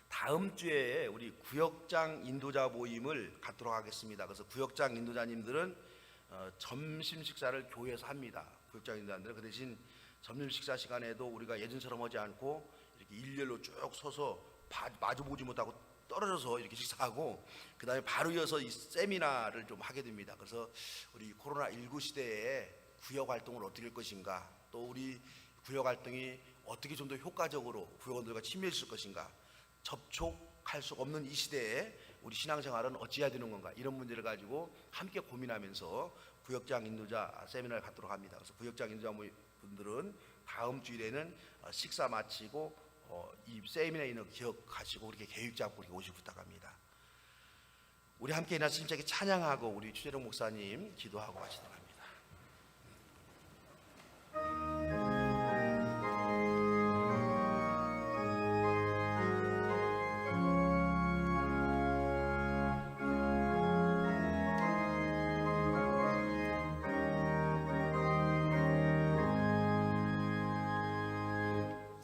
다음 주에 우리 구역장 인도자 모임을 갖도록 하겠습니다. 그래서 구역장 인도자님들은 점심 식사를 교회에서 합니다. 구역장 인도자님들은 그 대신 점심 식사 시간에도 우리가 예전처럼 하지 않고 이렇게 일렬로 쭉 서서 마주보지 못하고 떨어져서 이렇게 식사하고 그 다음에 바로 이어서 이 세미나를 좀 하게 됩니다. 그래서 우리 코로나19 시대에 구역 활동을 어떻게 할 것인가, 또 우리 구역 활동이 어떻게 좀 더 효과적으로 구역원들과 친밀해질 것인가, 접촉할 수 없는 이 시대에 우리 신앙생활은 어찌해야 되는 건가, 이런 문제를 가지고 함께 고민하면서 구역장 인도자 세미나를 갖도록 합니다. 그래서 구역장 인도자 분들은 다음 주일에는 식사 마치고 이 세미나를 기억하시고 이렇게 계획 잡고 이렇게 오시기 부탁합니다. 우리 함께 일어나서 힘차게 찬양하고 우리 추재룡 목사님 기도하고 가시도록 합니다.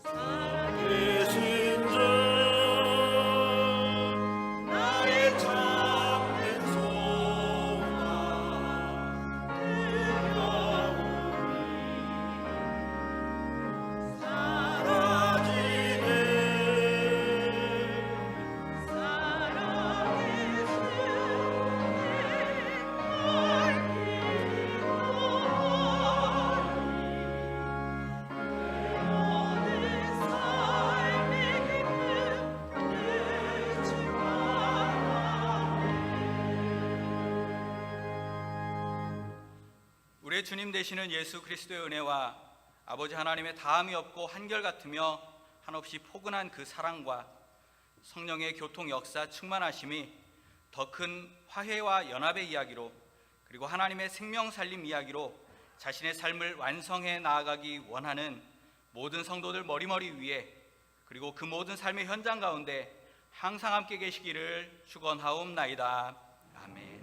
살아계신 자 나의 참된 소망 되어오니 사라지네 살아계신 우리의 주님 되시는 예수 그리스도의 은혜와 아버지 하나님의 다함이 없고 한결같으며 한없이 포근한 그 사랑과 성령의 교통 역사 충만하심이 더 큰 화해와 연합의 이야기로, 그리고 하나님의 생명 살림 이야기로 자신의 삶을 완성해 나아가기 원하는 모든 성도들 머리머리 위에, 그리고 그 모든 삶의 현장 가운데 항상 함께 계시기를 축원하옵나이다. 아멘.